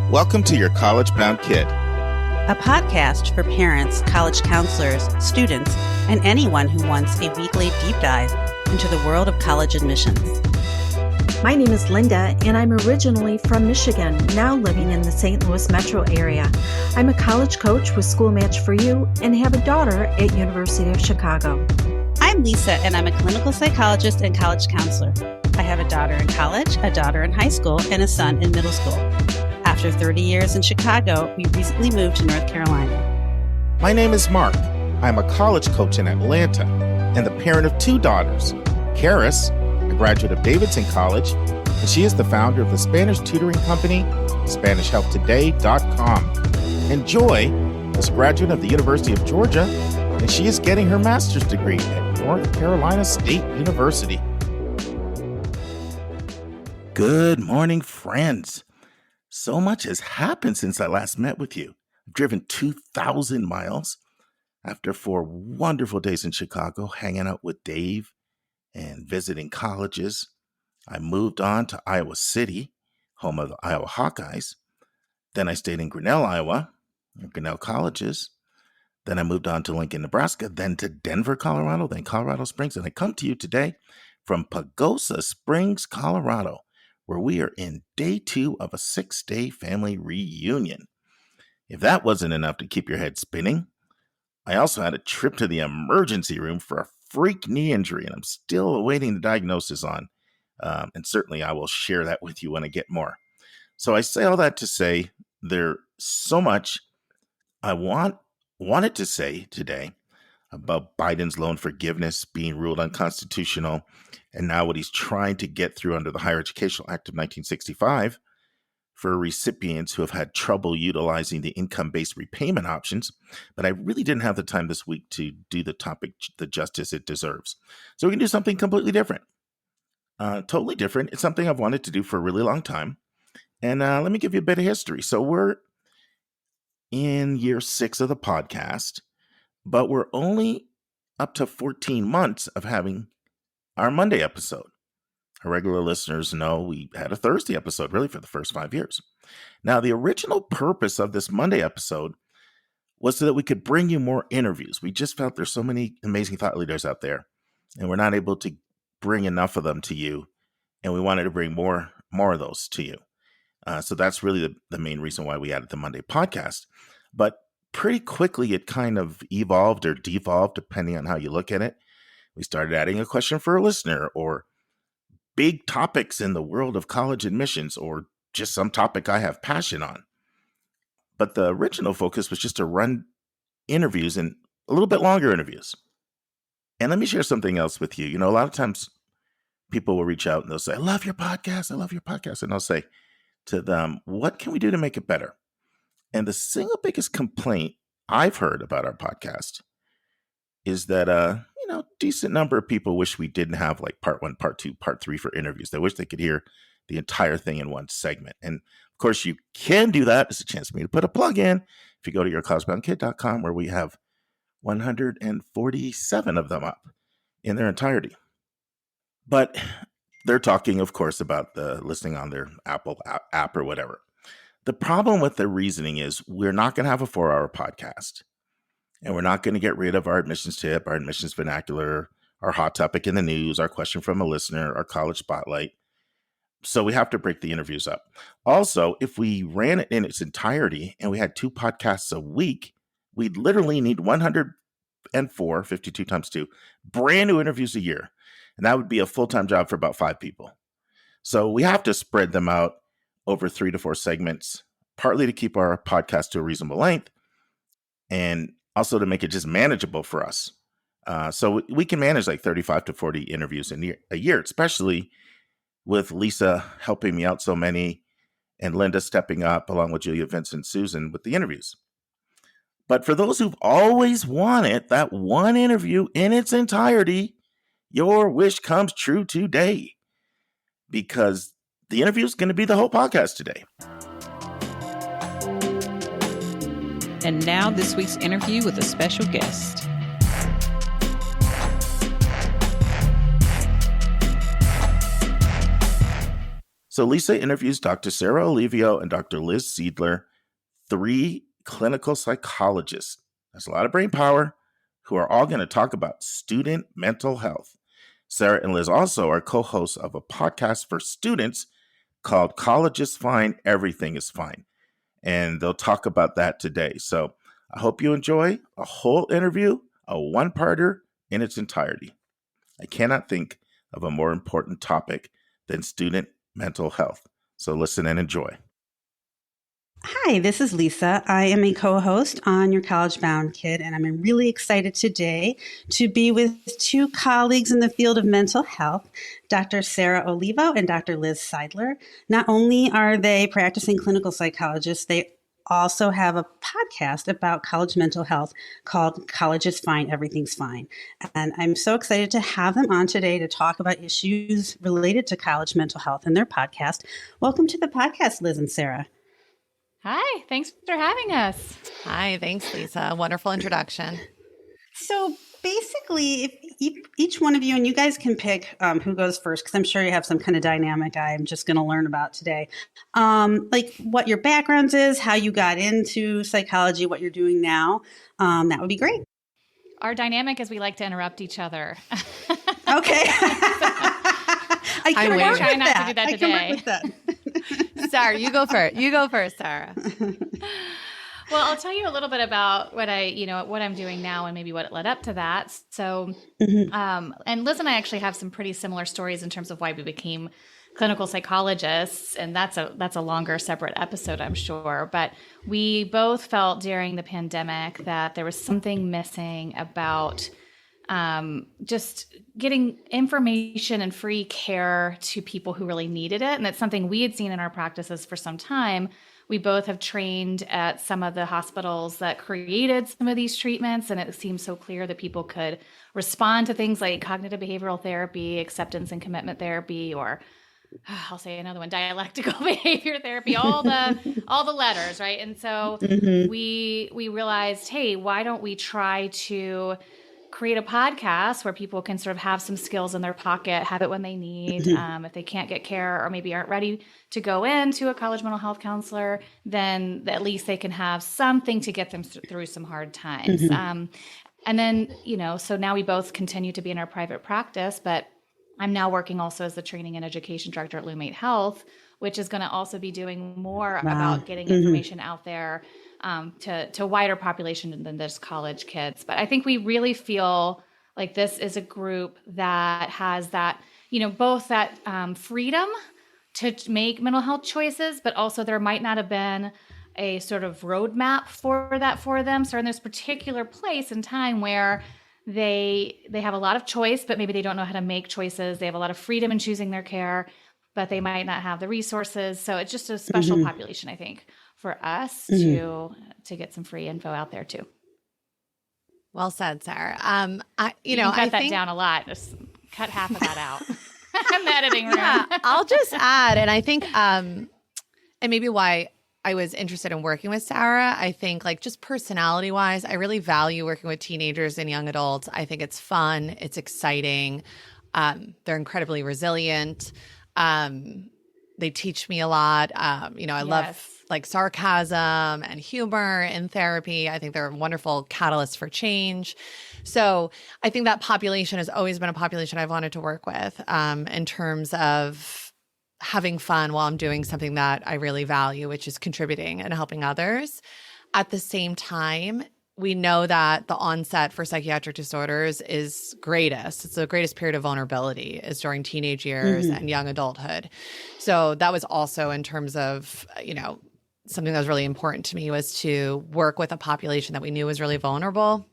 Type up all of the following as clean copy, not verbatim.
Welcome to your College-Bound Kid, a podcast for parents, college counselors, students, and anyone who wants a weekly deep dive into the world of college admissions. My name is Linda, and I'm originally from Michigan, now living in the St. Louis metro area. I'm a college coach with School Match for You and have a daughter at University of Chicago. I'm Lisa, and I'm a clinical psychologist and college counselor. I have a daughter in college, a daughter in high school, and a son in middle school. After 30 years in Chicago, we recently moved to North Carolina. My name is Mark. I'm a college coach in Atlanta and the parent of two daughters. Karis, a graduate of Davidson College, and she is the founder of the Spanish tutoring company, SpanishHelpToday.com. And Joy is a graduate of the University of Georgia, and she is getting her master's degree at North Carolina State University. Good morning, friends. So much has happened since I last met with you. I've driven 2,000 miles after 4 wonderful days in Chicago, hanging out with Dave and visiting colleges. I moved on to Iowa City, home of the Iowa Hawkeyes. Then I stayed in Grinnell, Iowa, Grinnell Colleges. Then I moved on to Lincoln, Nebraska, then to Denver, Colorado, then Colorado Springs. And I come to you today from Pagosa Springs, Colorado, where we are in day 2 of a 6-day family reunion. If that wasn't enough to keep your head spinning, I also had a trip to the emergency room for a freak knee injury, and I'm still awaiting the diagnosis on. And certainly I will share that with you when I get more. So I say all that to say there's so much I wanted to say today about Biden's loan forgiveness being ruled unconstitutional, and now what he's trying to get through under the Higher Education Act of 1965 for recipients who have had trouble utilizing the income-based repayment options. But I really didn't have the time this week to do the topic the justice it deserves. So we can do something completely different. Totally different. It's something I've wanted to do for a really long time. And let me give you a bit of history. So we're in year 6 of the podcast, but we're only up to 14 months of having our Monday episode. Our regular listeners know we had a Thursday episode really for the first 5 years. Now, the original purpose of this Monday episode was so that we could bring you more interviews. We just felt there's so many amazing thought leaders out there, and we're not able to bring enough of them to you, and we wanted to bring more of those to you. So that's really the main reason why we added the Monday podcast. But pretty quickly, it kind of evolved or devolved, depending on how you look at it. We started adding a question for a listener, or big topics in the world of college admissions, or just some topic I have passion on. But the original focus was just to run interviews, and a little bit longer interviews. And let me share something else with you. You know, a lot of times people will reach out and they'll say, I love your podcast. I love your podcast. And I'll say to them, what can we do to make it better? And the single biggest complaint I've heard about our podcast is that, decent number of people wish we didn't have like part 1, part 2, part 3 for interviews. They wish they could hear the entire thing in one segment. And of course, you can do that. It's a chance for me to put a plug in. If you go to yourcollege-bound-kid.com, where we have 147 of them up in their entirety. But they're talking, of course, about the listening on their Apple app or whatever. The problem with their reasoning is we're not going to have a 4-hour podcast. And we're not going to get rid of our admissions tip, our admissions vernacular, our hot topic in the news, our question from a listener, our college spotlight. So we have to break the interviews up. Also, if we ran it in its entirety and we had 2 podcasts a week, we'd literally need 104, 52 times 2, brand new interviews a year. And that would be a full-time job for about 5 people. So we have to spread them out over 3 to 4 segments, partly to keep our podcast to a reasonable length, and also to make it just manageable for us. So we can manage like 35 to 40 interviews a year, especially with Lisa helping me out so many and Linda stepping up along with Julia, Vincent, Susan with the interviews. But for those who've always wanted that one interview in its entirety, your wish comes true today, because the interview is going to be the whole podcast today. And now this week's interview with a special guest. So Lisa interviews Dr. Sarah Olivio and Dr. Liz Seidler, 3 clinical psychologists. That's a lot of brain power, who are all going to talk about student mental health. Sarah and Liz also are co-hosts of a podcast for students called College is Fine, Everything is Fine. And they'll talk about that today. So I hope you enjoy a whole interview, a one-parter in its entirety. I cannot think of a more important topic than student mental health. So listen and enjoy. Hi, this is Lisa. I am a co-host on Your College Bound Kid, and I'm really excited today to be with 2 colleagues in the field of mental health, Dr. Sarah Olivio and Dr. Liz Seidler. Not only are they practicing clinical psychologists, they also have a podcast about college mental health called College is Fine, Everything's Fine. And I'm so excited to have them on today to talk about issues related to college mental health in their podcast. Welcome to the podcast, Liz and Sarah. Hi, thanks for having us. Hi, thanks, Lisa. Wonderful introduction. So basically, if each one of you, and you guys can pick who goes first, because I'm sure you have some kind of dynamic I'm just going to learn about today. Like what your backgrounds is, how you got into psychology, what you're doing now. That would be great. Our dynamic is we like to interrupt each other. Okay. I can work try with not that. to do that I today. can work with that. Sarah, you go first. You go first, Sarah. Well, I'll tell you a little bit about what I'm doing now and maybe what led up to that. So, and Liz and I actually have some pretty similar stories in terms of why we became clinical psychologists, and that's a longer separate episode, I'm sure. But we both felt during the pandemic that there was something missing about just getting information and free care to people who really needed it. And that's something we had seen in our practices for some time. We both have trained at some of the hospitals that created some of these treatments, and it seems so clear that people could respond to things like cognitive behavioral therapy, acceptance and commitment therapy, or I'll say another one, dialectical behavior therapy, all the letters, right? And so we realized, hey, why don't we try to create a podcast where people can sort of have some skills in their pocket, have it when they need. If they can't get care or maybe aren't ready to go into a college mental health counselor, then at least they can have something to get them through some hard times. And then, so now we both continue to be in our private practice, but I'm now working also as the training and education director at Lumate Health, which is going to also be doing more about getting information out there to a wider population than just college kids. But I think we really feel like this is a group that has that, both that freedom to make mental health choices, but also there might not have been a sort of roadmap for that for them. So in this particular place and time where they have a lot of choice, but maybe they don't know how to make choices. They have a lot of freedom in choosing their care, but they might not have the resources. So it's just a special population, I think, for us to get some free info out there too. Well said, Sarah. I cut that down a lot. Just cut half of that out. I'm editing room. Yeah, I'll just add, and I think, and maybe why I was interested in working with Sarah, I think like just personality wise, I really value working with teenagers and young adults. I think it's fun. It's exciting. They're incredibly resilient. They teach me a lot. I love like sarcasm and humor in therapy. I think they're a wonderful catalyst for change. So I think that population has always been a population I've wanted to work with in terms of having fun while I'm doing something that I really value, which is contributing and helping others. At the same time, we know that the onset for psychiatric disorders is greatest. It's the greatest period of vulnerability is during teenage years and young adulthood. So that was also in terms of, something that was really important to me was to work with a population that we knew was really vulnerable.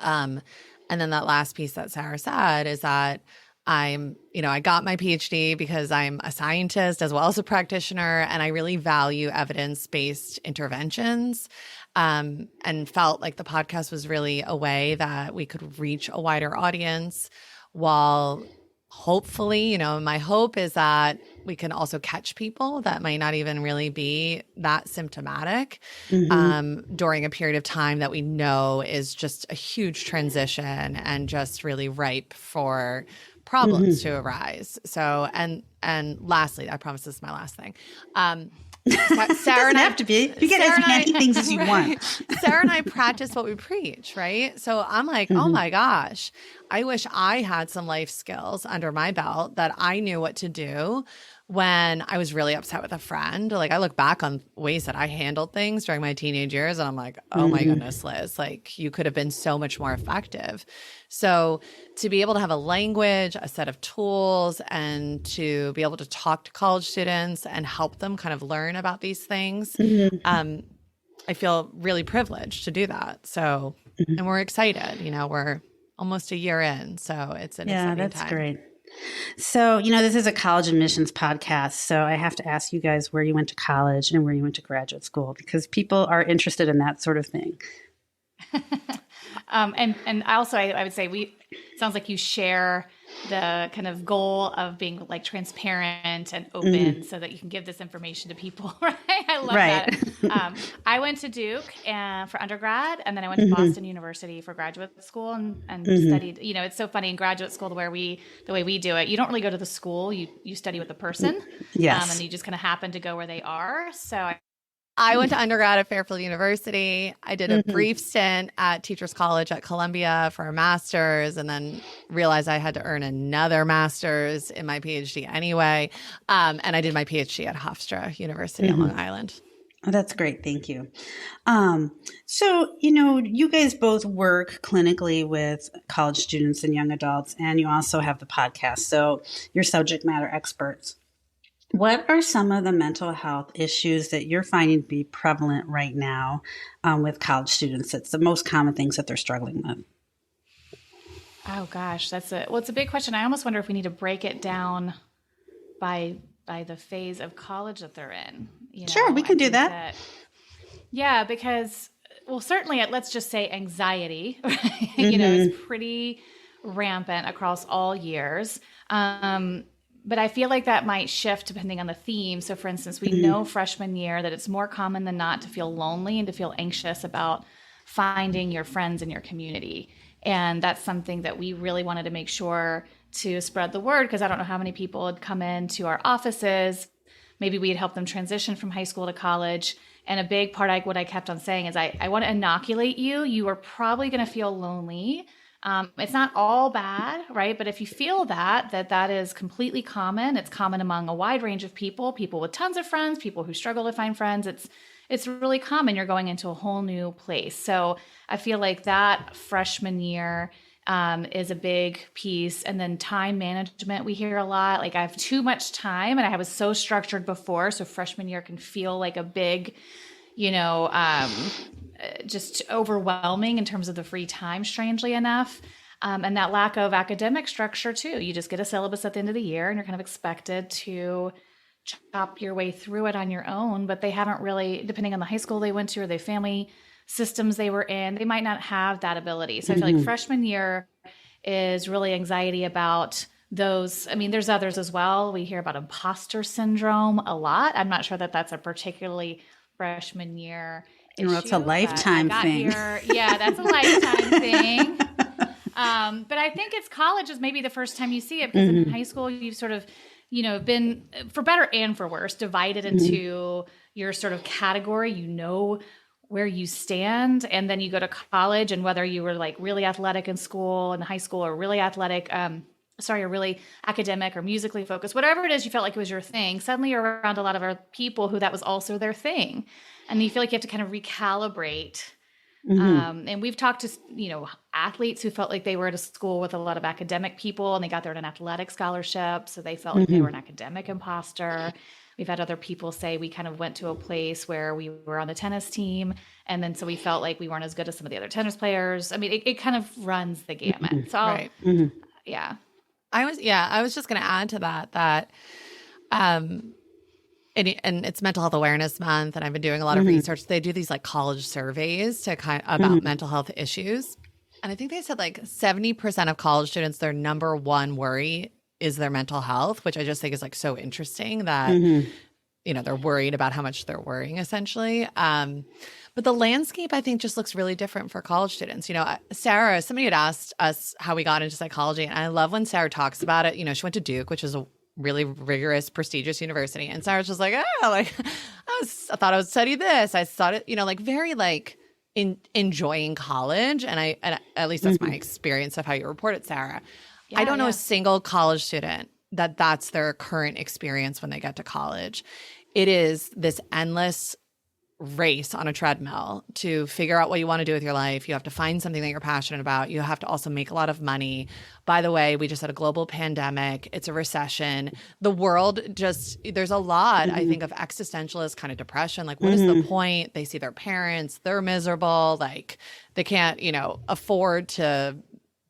And then that last piece that Sarah said is that I got my PhD because I'm a scientist as well as a practitioner, and I really value evidence-based interventions. And felt like the podcast was really a way that we could reach a wider audience while hopefully, my hope is that we can also catch people that might not even really be that symptomatic during a period of time that we know is just a huge transition and just really ripe for problems to arise. So, and And lastly, I promise this is my last thing. Sarah and I have to be. You get as many things as you want. Sarah and I practice what we preach, right? So I'm like, oh my gosh, I wish I had some life skills under my belt that I knew what to do when I was really upset with a friend. Like, I look back on ways that I handled things during my teenage years, and I'm like, oh my goodness, Liz, like, you could have been so much more effective. So to be able to have a language, a set of tools, and to be able to talk to college students and help them kind of learn about these things, I feel really privileged to do that. So, and we're excited. You know, we're almost a year in, so it's an exciting time. Yeah, that's great. So, this is a college admissions podcast. So I have to ask you guys where you went to college and where you went to graduate school, because people are interested in that sort of thing. And also, I would say sounds like you share the kind of goal of being like transparent and open so that you can give this information to people, right? I love that. I went to Duke for undergrad, and then I went to Boston University for graduate school and studied. It's so funny in graduate school the way we do it. You don't really go to the school; you study with the person, and you just kind of happen to go where they are. So I went to undergrad at Fairfield University. I did a brief stint at Teachers College at Columbia for a master's, and then realized I had to earn another master's in my PhD anyway. And I did my PhD at Hofstra University on Long Island. Oh, that's great. Thank you. So, you guys both work clinically with college students and young adults, and you also have the podcast. So you're subject matter experts. What are some of the mental health issues that you're finding to be prevalent right now with college students? It's the most common things that they're struggling with. Oh gosh, it's a big question. I almost wonder if we need to break it down by the phase of college that they're in. Sure, we can do that. Yeah, because certainly let's just say anxiety, right? Is pretty rampant across all years. But I feel like that might shift depending on the theme. So for instance, we know freshman year that it's more common than not to feel lonely and to feel anxious about finding your friends in your community. And that's something that we really wanted to make sure to spread the word, because I don't know how many people had come into our offices. Maybe we had helped them transition from high school to college. And a big part, what I kept on saying is I want to inoculate you. You are probably going to feel lonely. It's not all bad, right? But if you feel that is completely common, it's common among a wide range of people with tons of friends, people who struggle to find friends. It's really common. You're going into a whole new place. So I feel like that freshman year is a big piece. And then time management, we hear a lot. Like, I have too much time, and I was so structured before. So freshman year can feel like a big, just overwhelming in terms of the free time, strangely enough. And that lack of academic structure too. You just get a syllabus at the end of the year, and you're kind of expected to chop your way through it on your own, but they haven't really, depending on the high school they went to or the family systems they were in, they might not have that ability. So I feel like freshman year is really anxiety about those. I mean, there's others as well. We hear about imposter syndrome a lot. I'm not sure that that's a particularly freshman year issue. It's a lifetime thing. Yeah, that's a lifetime thing. But I think it's college is maybe the first time you see it, because in high school you've sort of, been, for better and for worse, divided into your sort of category, where you stand. And then you go to college, and whether you were like really athletic in school and high school, or really athletic, or really academic or musically focused, whatever it is, you felt like it was your thing. Suddenly you're around a lot of other people who that was also their thing. And you feel like you have to kind of recalibrate. And we've talked to, athletes who felt like they were at a school with a lot of academic people, and they got there at an athletic scholarship. So they felt like they were an academic imposter. We've had other people say we kind of went to a place where we were on the tennis team, and then so we felt like we weren't as good as some of the other tennis players. I mean, it kind of runs the gamut. So right. Yeah. I was just going to add to that, and it's Mental Health Awareness Month, and I've been doing a lot of research. They do these like college surveys to about mental health issues. And I think they said like 70% of college students, their number one worry is their mental health, which I just think is like so interesting that, they're worried about how much they're worrying essentially. But the landscape, I think, just looks really different for college students. somebody had asked us how we got into psychology, and I love when Sarah talks about it. She went to Duke, which is really rigorous, prestigious university. And Sarah's just like, oh, like I thought I would study this. I thought it, like very like enjoying college. And at least that's my experience of how you report it, Sarah. I don't know a single college student that's their current experience when they get to college. It is this endless race on a treadmill to figure out what you want to do with your life. You have to find something that you're passionate about. You have to also make a lot of money. By the way, we just had a global pandemic. It's a recession. The world there's a lot, I think, of existentialist kind of depression. Like, what is the point? They see their parents, they're miserable. Like, they can't, afford to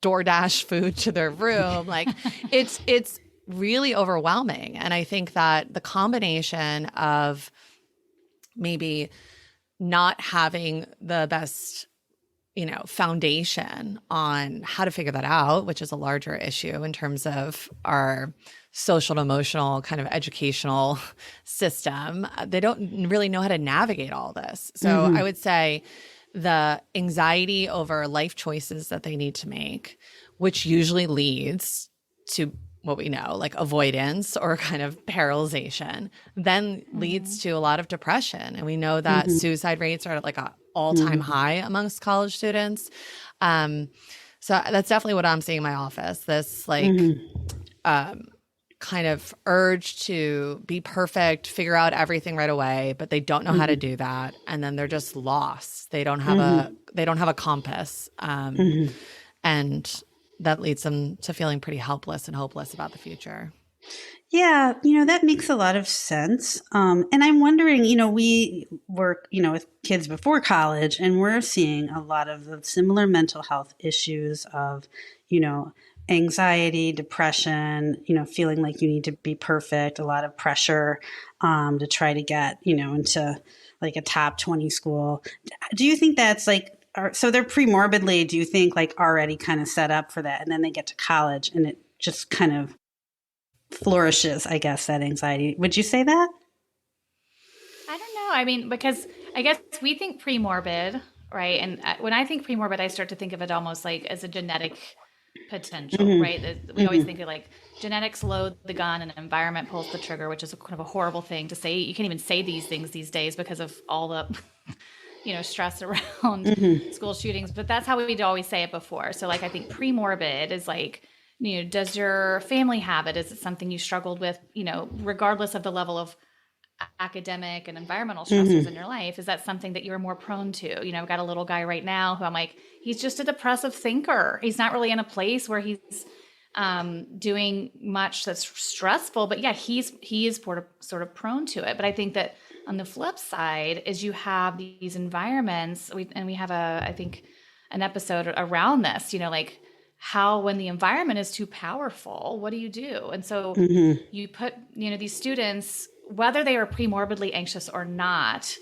DoorDash food to their room. Like, it's really overwhelming. And I think that the combination of maybe not having the best, foundation on how to figure that out, which is a larger issue in terms of our social and emotional kind of educational system. They don't really know how to navigate all this. So I would say the anxiety over life choices that they need to make, which usually leads to what we know, like avoidance or kind of paralyzation, then leads to a lot of depression. And we know that suicide rates are at like an all-time high amongst college students. So that's definitely what I'm seeing in my office, this like kind of urge to be perfect, figure out everything right away, but they don't know how to do that. And then they're just lost. They don't have a compass. And that leads them to feeling pretty helpless and hopeless about the future. Yeah, that makes a lot of sense. And I'm wondering, we work, with kids before college, and we're seeing a lot of the similar mental health issues of, anxiety, depression, feeling like you need to be perfect, a lot of pressure to try to get, into like a top 20 school. Do you think that's like, so they're pre-morbidly, do you think, like already kind of set up for that, and then they get to college and it just kind of flourishes, I guess, that anxiety? Would you say that? I don't know. I mean, because I guess we think pre-morbid, right? And when I think pre-morbid, I start to think of it almost like as a genetic potential, right? We always think of like genetics load the gun and environment pulls the trigger, which is kind of a horrible thing to say. You can't even say these things these days because of all the stress around school shootings, but that's how we'd always say it before. So like, I think pre-morbid is like, does your family have it? Is it something you struggled with, regardless of the level of academic and environmental stressors in your life? Is that something that you're more prone to? I've got a little guy right now who I'm like, he's just a depressive thinker. He's not really in a place where he's doing much that's stressful, but yeah, he is sort of prone to it. But I think that on the flip side is you have these environments, and we have I think an episode around this, like how when the environment is too powerful, what do you do? And so you put, these students, whether they are pre-morbidly anxious or not,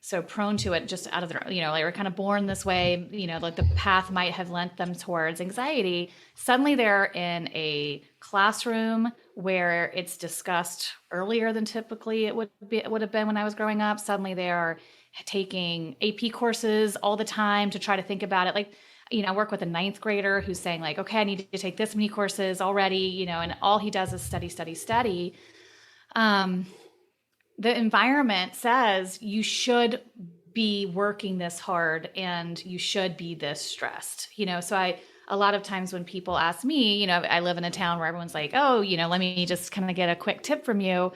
so prone to it just out of their, they were kind of born this way, like the path might have lent them towards anxiety. Suddenly they're in a classroom where it's discussed earlier than typically it would have been when I was growing up. Suddenly they are taking AP courses all the time to try to think about it. Like, I work with a 9th grader who's saying like, okay, I need to take this many courses already, and all he does is study. The environment says you should be working this hard and you should be this stressed, so a lot of times when people ask me, I live in a town where everyone's like, oh, let me just kind of get a quick tip from you.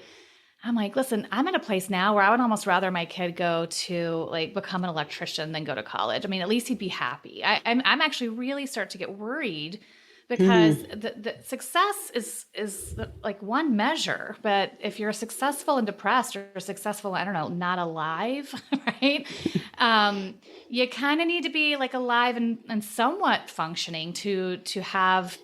I'm like, listen, I'm at a place now where I would almost rather my kid go to like become an electrician than go to college. I mean, at least he'd be happy. I'm actually really start to get worried because the success is like one measure, but if you're successful and depressed or successful, I don't know, not alive, right? You kind of need to be like alive and somewhat functioning to have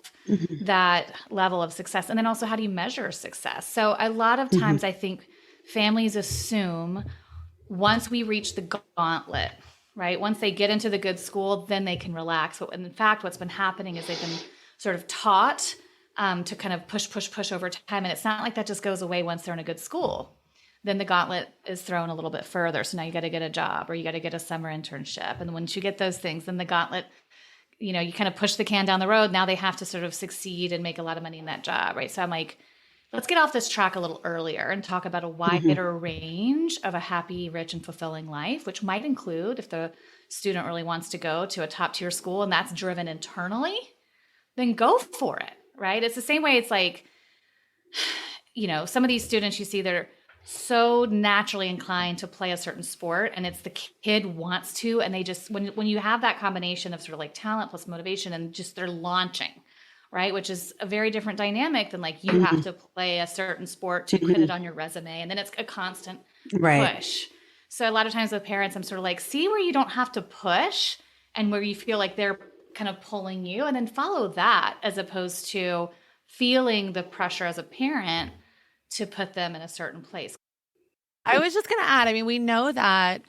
that level of success. And then also, how do you measure success? So a lot of times I think families assume once we reach the gauntlet, right? Once they get into the good school, then they can relax. But in fact, what's been happening is they've been sort of taught to kind of push over time. And it's not like that just goes away once they're in a good school. Then the gauntlet is thrown a little bit further. So now you got to get a job or you got to get a summer internship. And once you get those things, then the gauntlet, you kind of push the can down the road. Now they have to sort of succeed and make a lot of money in that job, right? So I'm like, let's get off this track a little earlier and talk about a wider range of a happy, rich, and fulfilling life, which might include, if the student really wants to go to a top tier school and that's driven internally, then go for it, right? It's the same way. It's like, some of these students you see, they're so naturally inclined to play a certain sport, and it's the kid wants to, and they just, when you have that combination of sort of like talent plus motivation and just they're launching, right? Which is a very different dynamic than like you have to play a certain sport to put it on your resume. And then it's a constant push. So a lot of times with parents, I'm sort of like, see where you don't have to push and where you feel like they're kind of pulling you, and then follow that, as opposed to feeling the pressure as a parent to put them in a certain place. I was just going to add, we know that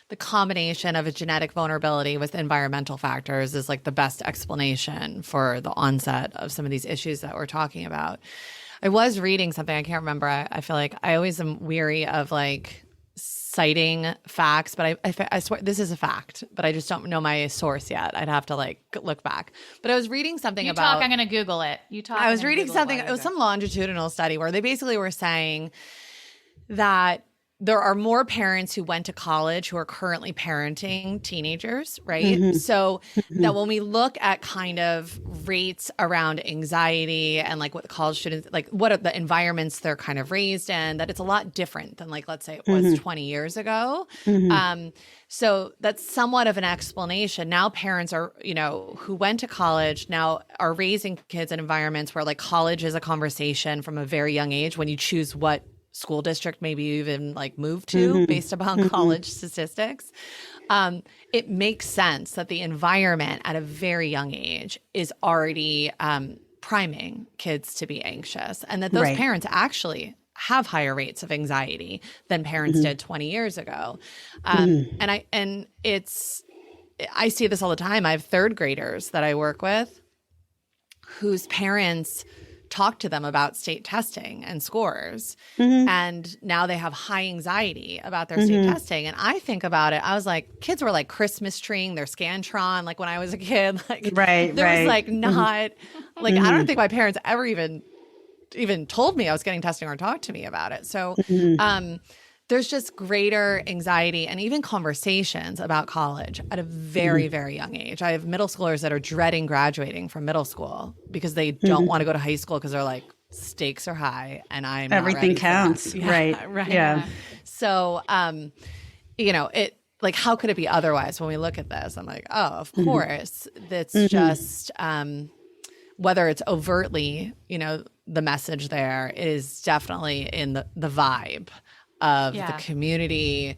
the combination of a genetic vulnerability with environmental factors is like the best explanation for the onset of some of these issues that we're talking about. I was reading something, I can't remember. I feel like I always am weary of like citing facts, but I swear this is a fact, but I just don't know my source yet. I'd have to like look back. But I was reading something about. I'm going to Google it. I was reading something. It was some longitudinal study where they basically were saying that there are more parents who went to college who are currently parenting teenagers, right? So that when we look at kind of rates around anxiety and like what the college students, like what are the environments they're kind of raised in, that it's a lot different than like, let's say it was 20 years ago. So that's somewhat of an explanation. Now parents are, who went to college now are raising kids in environments where like college is a conversation from a very young age when you choose what school district maybe you even like move to based upon college statistics. It makes sense that the environment at a very young age is already priming kids to be anxious, and that those parents actually have higher rates of anxiety than parents did 20 years ago. I see this all the time. I have third graders that I work with whose parents talk to them about state testing and scores. And now they have high anxiety about their state testing. And I think about it, I was like, kids were like Christmas treeing their Scantron, like when I was a kid. Like there was like not, like I don't think my parents ever even told me I was getting testing or talked to me about it. So there's just greater anxiety and even conversations about college at a very, very young age. I have middle schoolers that are dreading graduating from middle school because they don't want to go to high school because they're like, stakes are high and I'm everything not ready counts. Right. Yeah. So, it like, how could it be otherwise when we look at this? I'm like, oh, of course. That's just whether it's overtly, the message there is definitely in the vibe of the community.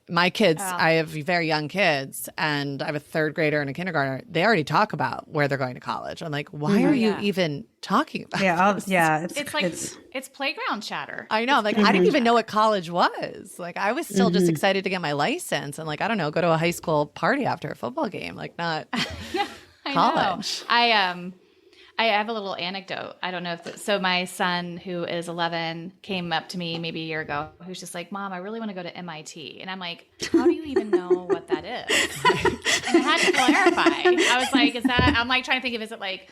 My kids, I have very young kids, and I have a third grader and a kindergartner. They already talk about where they're going to college. I'm like, why are you even talking about this? It's playground chatter. I know. Like, I didn't even know what college was. Like, I was still just excited to get my license and like, I don't know, go to a high school party after a football game. Like, not college. I have a little anecdote. I don't know if so my son, who is 11, came up to me maybe a year ago, who's just like, Mom, I really want to go to MIT. And I'm like, how do you even know what that is? And I had to clarify. I was like, I'm like trying to think of, is it like,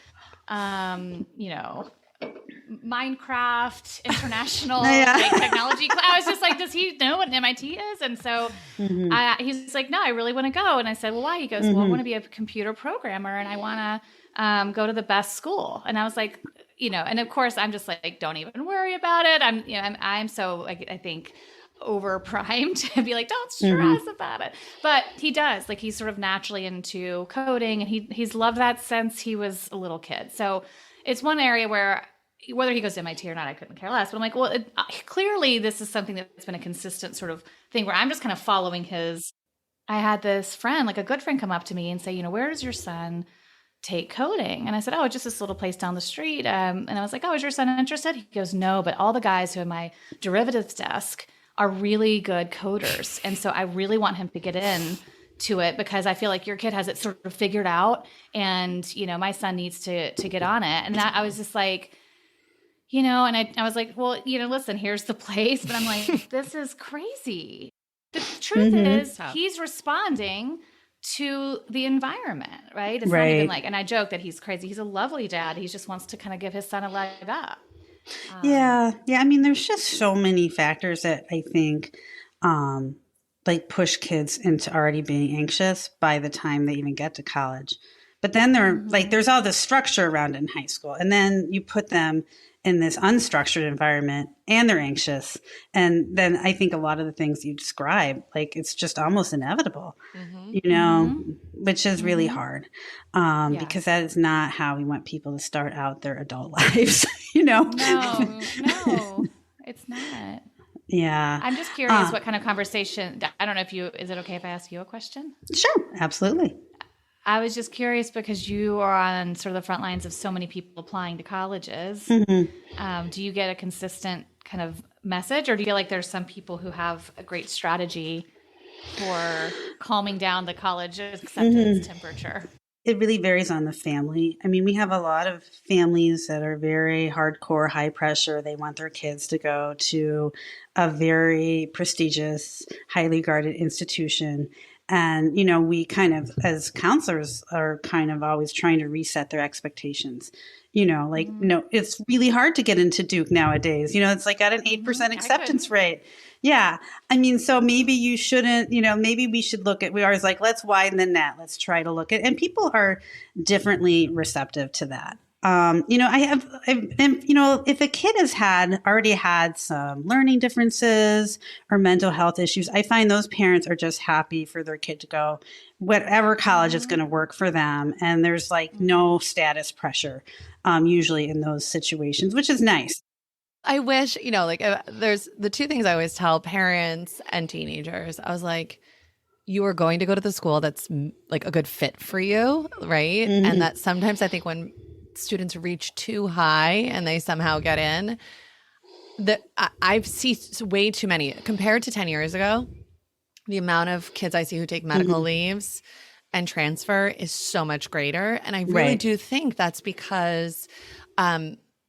Minecraft International like, technology class? I was just like, does he know what an MIT is? And so he's like, no, I really want to go. And I said, well, why? He goes, well, I want to be a computer programmer and I want to go to the best school. And I was like, and of course I'm just like, don't even worry about it. I'm so like, I think over primed to be like, don't stress about it. But he does, like, he's sort of naturally into coding and he's loved that since he was a little kid. So it's one area where whether he goes to MIT or not, I couldn't care less. But I'm like, well, clearly this is something that's been a consistent sort of thing where I'm just kind of following his. I had this friend, like a good friend, come up to me and say, where does your son take coding? And I said, oh, just this little place down the street. And I was like, oh, is your son interested? He goes, no, but all the guys who are at my derivatives desk are really good coders. And so I really want him to get in to it because I feel like your kid has it sort of figured out. And, my son needs to get on it. And I was just like, and I was like, well, listen, here's the place. But I'm like, this is crazy. The truth is he's responding to the environment, right? It's not even like, and I joke that he's crazy. He's a lovely dad. He just wants to kind of give his son a leg up. Yeah. I mean, there's just so many factors that I think like push kids into already being anxious by the time they even get to college. But then there's all this structure around it in high school. And then you put them in this unstructured environment and they're anxious. And then I think a lot of the things you describe, like it's just almost inevitable, which is really hard because that is not how we want people to start out their adult lives, No, it's not. Yeah. I'm just curious what kind of conversation, I don't know is it okay if I ask you a question? Sure. Absolutely. I was just curious because you are on sort of the front lines of so many people applying to colleges. Mm-hmm. Do you get a consistent kind of message, or do you feel like there's some people who have a great strategy for calming down the college acceptance temperature? It really varies on the family. I mean, we have a lot of families that are very hardcore, high pressure. They want their kids to go to a very prestigious, highly guarded institution. And, we kind of, as counselors, are kind of always trying to reset their expectations. It's really hard to get into Duke nowadays. It's like at an 8% acceptance rate. Yeah. I mean, so maybe you shouldn't, maybe we should look at, we always like, let's widen the net. Let's try to look at, and people are differently receptive to that. If a kid has already had some learning differences or mental health issues, I find those parents are just happy for their kid to go whatever college is going to work for them. And there's like no status pressure, usually in those situations, which is nice. I wish, there's the two things I always tell parents and teenagers. I was like, you are going to go to the school that's like a good fit for you, right? Mm-hmm. And that sometimes I think when students reach too high and they somehow get in, I've seen way too many compared to 10 years ago. The amount of kids I see who take medical leaves and transfer is so much greater. And I really do think that's because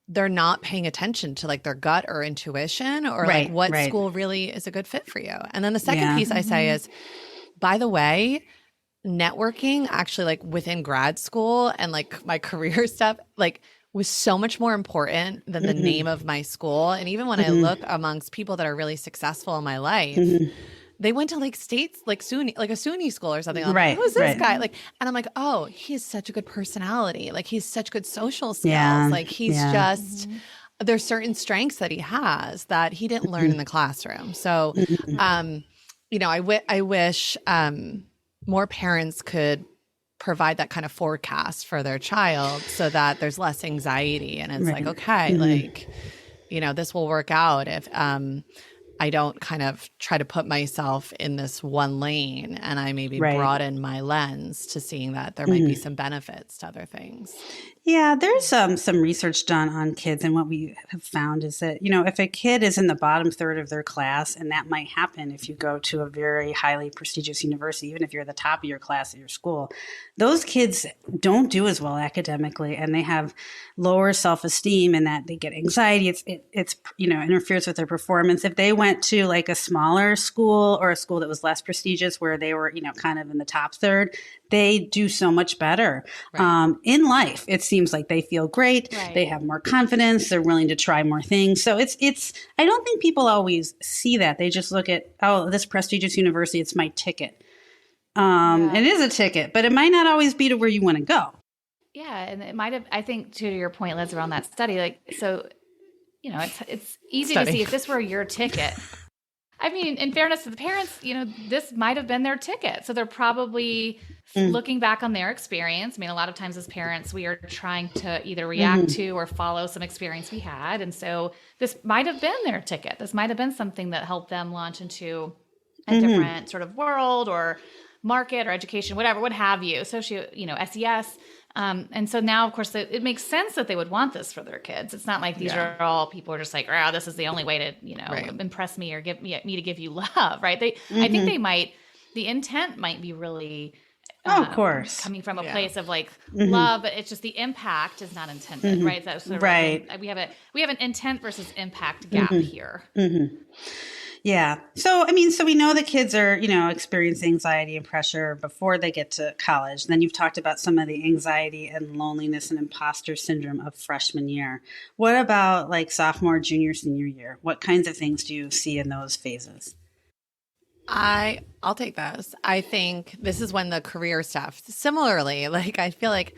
they're not paying attention to like their gut or intuition or like what school really is a good fit for you. And then the second piece I say is, by the way, networking actually like within grad school and like my career stuff like was so much more important than the name of my school. And even when I look amongst people that are really successful in my life, they went to like states like SUNY, like a SUNY school or something. I'm like, who's this guy? Like, and I'm like, oh, he's such a good personality. Like he's such good social skills. Yeah. Like he's just there's certain strengths that he has that he didn't learn in the classroom. So, I wish more parents could provide that kind of forecast for their child so that there's less anxiety and it's like, okay, like, this will work out if I don't kind of try to put myself in this one lane and I maybe broaden my lens to seeing that there might be some benefits to other things. Yeah, there's some research done on kids, and what we have found is that, if a kid is in the bottom third of their class, and that might happen if you go to a very highly prestigious university, even if you're at the top of your class at your school, those kids don't do as well academically, and they have lower self-esteem, and that they get anxiety. It's interferes with their performance. If they went to like a smaller school or a school that was less prestigious where they were, kind of in the top third, they do so much better in life. It seems like they feel great. They have more confidence. They're willing to try more things. So it's. I don't think people always see that. They just look at, oh, this prestigious university, it's my ticket. It is a ticket, but it might not always be to where you want to go. Yeah, and it might have. I think to your point, Liz, around that study, like so, it's easy to see if this were your ticket. I mean, in fairness to the parents, this might have been their ticket. So they're probably looking back on their experience. I mean, a lot of times as parents, we are trying to either react to or follow some experience we had. And so this might have been their ticket. This might have been something that helped them launch into a different sort of world or market or education, whatever, what have you, SES. And so now, of course, it makes sense that they would want this for their kids. It's not like these are all people are just like, oh, this is the only way to, impress me or give me to give you love, right? I think the intent might be really, of course, coming from a place of like love, but it's just the impact is not intended, right? So we have an intent versus impact gap here. Yeah. So, I mean, so we know that kids are, experience anxiety and pressure before they get to college. Then you've talked about some of the anxiety and loneliness and imposter syndrome of freshman year. What about like sophomore, junior, senior year? What kinds of things do you see in those phases? I'll take those. I think this is when the career stuff, similarly, like I feel like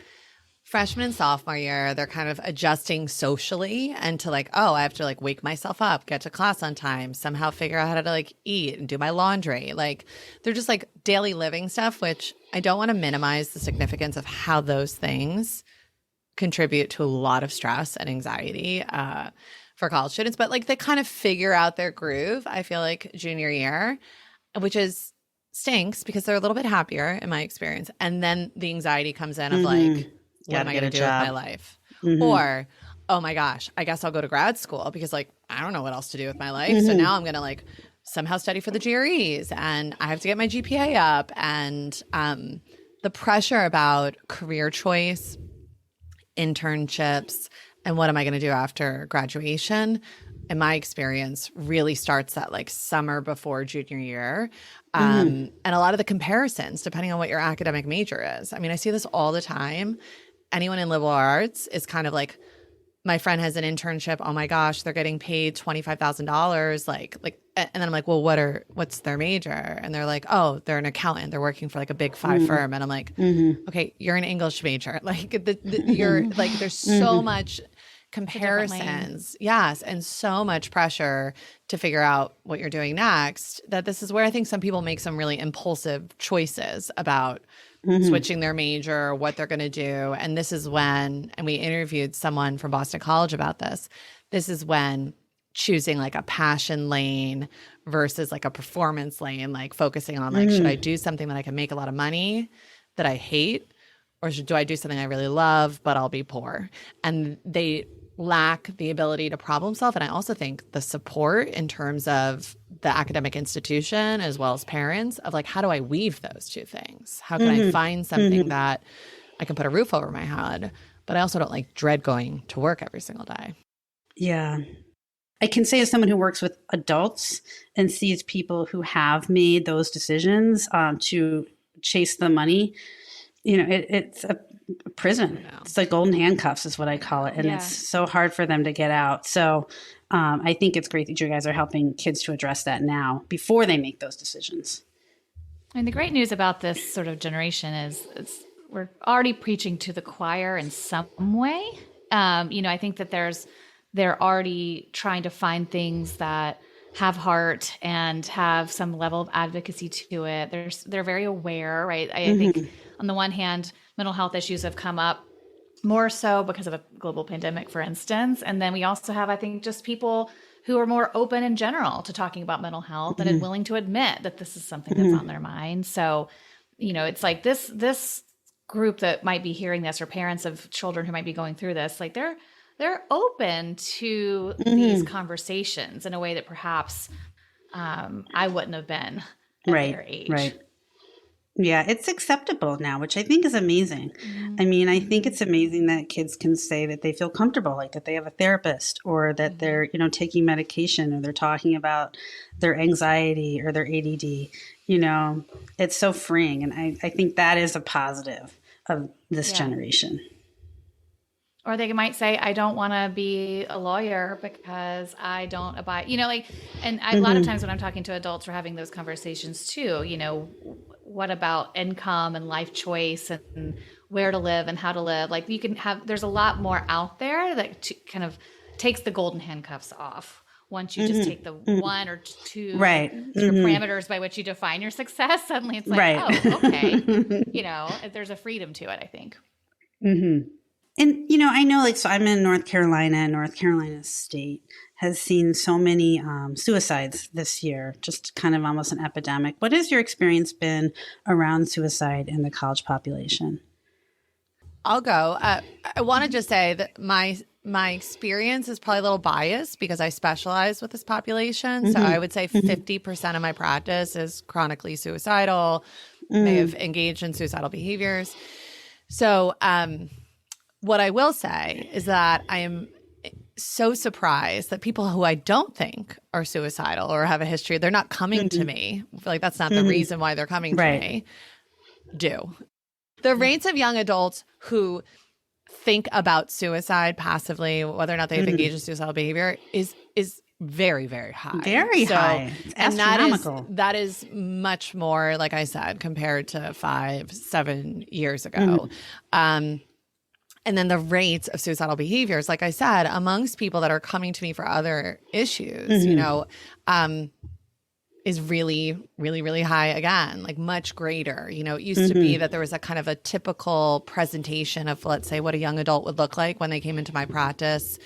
freshman and sophomore year, they're kind of adjusting socially and to like, oh, I have to like wake myself up, get to class on time, somehow figure out how to like eat and do my laundry. Like they're just like daily living stuff, which I don't want to minimize the significance of how those things contribute to a lot of stress and anxiety for college students. But like they kind of figure out their groove, I feel like junior year, which is stinks because they're a little bit happier in my experience. And then the anxiety comes in of like, what am I going to do with my life? Or, oh my gosh, I guess I'll go to grad school because like, I don't know what else to do with my life. So now I'm going to like somehow study for the GREs and I have to get my GPA up. And the pressure about career choice, internships, and what am I going to do after graduation, in my experience, really starts that like summer before junior year. And a lot of the comparisons, depending on what your academic major is. I mean, I see this all the time. Anyone in liberal arts is kind of like, my friend has an internship. Oh my gosh, they're getting paid $25,000. Like, and then I'm like, well, what's their major? And they're like, oh, they're an accountant. They're working for like a big 5 firm. And I'm like, okay, you're an English major. Like you're like, there's so much comparisons. Yes. And so much pressure to figure out what you're doing next, that this is where I think some people make some really impulsive choices about switching their major, what they're going to do. And this is when, and we interviewed someone from Boston College about this is when choosing like a passion lane versus like a performance lane, like focusing on like, should I do something that I can make a lot of money that I hate? Or do I do something I really love, but I'll be poor? And they lack the ability to problem solve. And I also think the support in terms of the academic institution as well as parents of like, how do I weave those two things? How can I find something that I can put a roof over my head, but I also don't like dread going to work every single day? Yeah. I can say as someone who works with adults and sees people who have made those decisions to chase the money, it's a prison. It's like golden handcuffs is what I call it. And it's so hard for them to get out. So I think it's great that you guys are helping kids to address that now before they make those decisions. And the great news about this sort of generation is we're already preaching to the choir in some way. I think that they're already trying to find things that have heart and have some level of advocacy to it. They're very aware, right? I think on the one hand, mental health issues have come up more so because of a global pandemic, for instance. And then we also have, I think, just people who are more open in general to talking about mental health and willing to admit that this is something that's on their mind. So, it's like this group that might be hearing this, or parents of children who might be going through this, like they're open to these conversations in a way that perhaps I wouldn't have been at their age. Right. Yeah, it's acceptable now, which I think is amazing. I mean, I think it's amazing that kids can say that they feel comfortable, like that they have a therapist, or that they're, taking medication, or they're talking about their anxiety or their ADD. It's so freeing. And I think that is a positive of this generation. Or they might say, I don't want to be a lawyer because I don't abide, and a lot of times when I'm talking to adults, we're having those conversations too, what about income and life choice and where to live and how to live? Like there's a lot more out there that kind of takes the golden handcuffs off. Once you just take the one or two your parameters by which you define your success, suddenly it's like, oh, okay. There's a freedom to it, I think. And, I know, so I'm in North Carolina, and North Carolina State has seen so many suicides this year, just kind of almost an epidemic. What has your experience been around suicide in the college population? I'll go. I want to just say that my experience is probably a little biased because I specialize with this population. So I would say 50% of my practice is chronically suicidal, may have engaged in suicidal behaviors. So, what I will say is that I am so surprised that people who I don't think are suicidal or have a history, they're not coming to me. I feel like that's not the reason why they're coming to me. Do. The rates of young adults who think about suicide passively, whether or not they've engaged in suicidal behavior, is very, very high. Very high. It's astronomical. That is much more, like I said, compared to 5-7 years ago. And then the rates of suicidal behaviors, like I said, amongst people that are coming to me for other issues, you know, is really, really, really high again, like much greater. You know, it used to be that there was a kind of a typical presentation of, let's say, what a young adult would look like when they came into my practice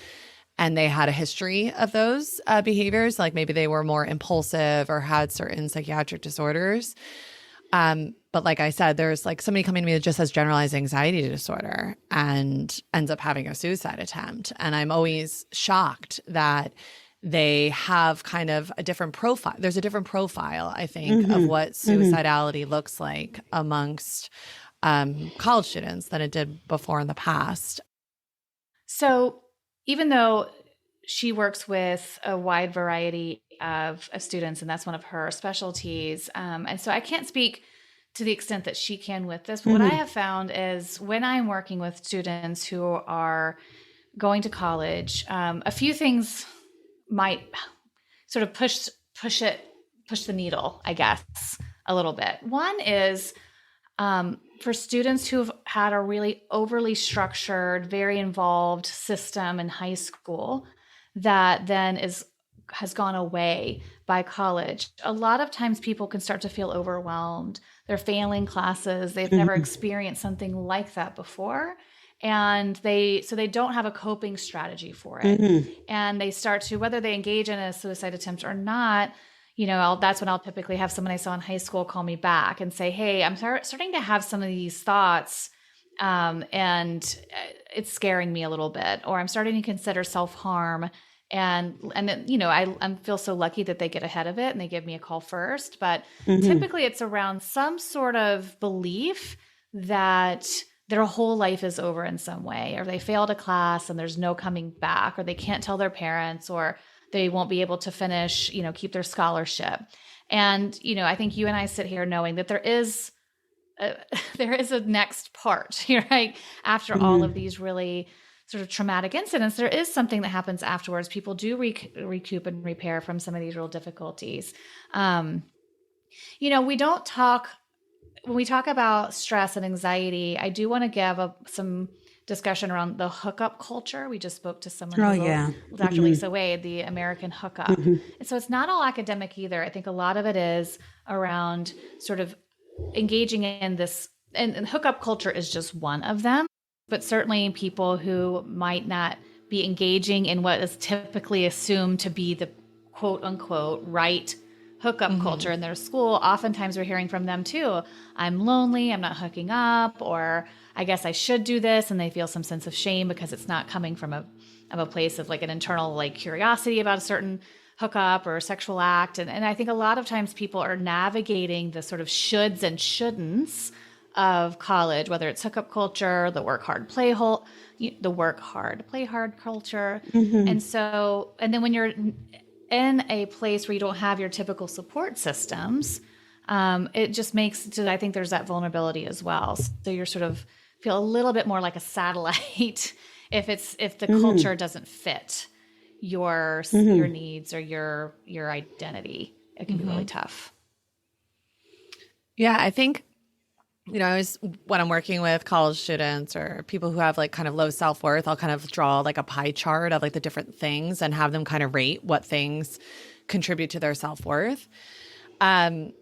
and they had a history of those behaviors, like maybe they were more impulsive or had certain psychiatric disorders. But like I said, there's like somebody coming to me that just has generalized anxiety disorder and ends up having a suicide attempt. And I'm always shocked that they have kind of a different profile. There's a different profile, I think, of what suicidality looks like amongst college students than it did before in the past. So even though she works with a wide variety of students, and that's one of her specialties, and so I can't speak to the extent that she can with this. But what I have found is when I'm working with students who are going to college, a few things might sort of push the needle, I guess, a little bit. One is for students who've had a really overly structured, very involved system in high school that then has gone away by college. A lot of times people can start to feel overwhelmed. They're failing classes. They've never experienced something like that before. And they don't have a coping strategy for it. And they start to, whether they engage in a suicide attempt or not, you know, that's when I'll typically have someone I saw in high school call me back and say, hey, I'm starting to have some of these thoughts and it's scaring me a little bit, or I'm starting to consider self-harm. And you know, I feel so lucky that they get ahead of it and they give me a call first. But typically it's around some sort of belief that their whole life is over in some way, or they failed a class and there's no coming back, or they can't tell their parents, or they won't be able to finish, you know, keep their scholarship. And, you know, I think you and I sit here knowing that there is a next part, right? After all of these really sort of traumatic incidents, there is something that happens afterwards. People do recoup and repair from some of these real difficulties. You know, when we talk about stress and anxiety, I do want to give some discussion around the hookup culture. We just spoke to someone, Dr. Lisa Wade, the American hookup. And so it's not all academic either. I think a lot of it is around sort of engaging in this, and hookup culture is just one of them. But certainly people who might not be engaging in what is typically assumed to be the quote unquote right hookup culture in their school, oftentimes we're hearing from them too. I'm lonely, I'm not hooking up, or I guess I should do this. And they feel some sense of shame because it's not coming from a place of like an internal like curiosity about a certain hookup or sexual act. And I think a lot of times people are navigating the sort of shoulds and shouldn'ts of college, whether it's hookup culture, the work hard, play hard culture. And then when you're in a place where you don't have your typical support systems, it just makes, I think there's that vulnerability as well. So you're sort of feel a little bit more like a satellite if the culture doesn't fit your needs or your identity. It can be really tough. Yeah, I think, you know, when I'm working with college students or people who have like kind of low self-worth, I'll kind of draw like a pie chart of like the different things and have them kind of rate what things contribute to their self-worth. And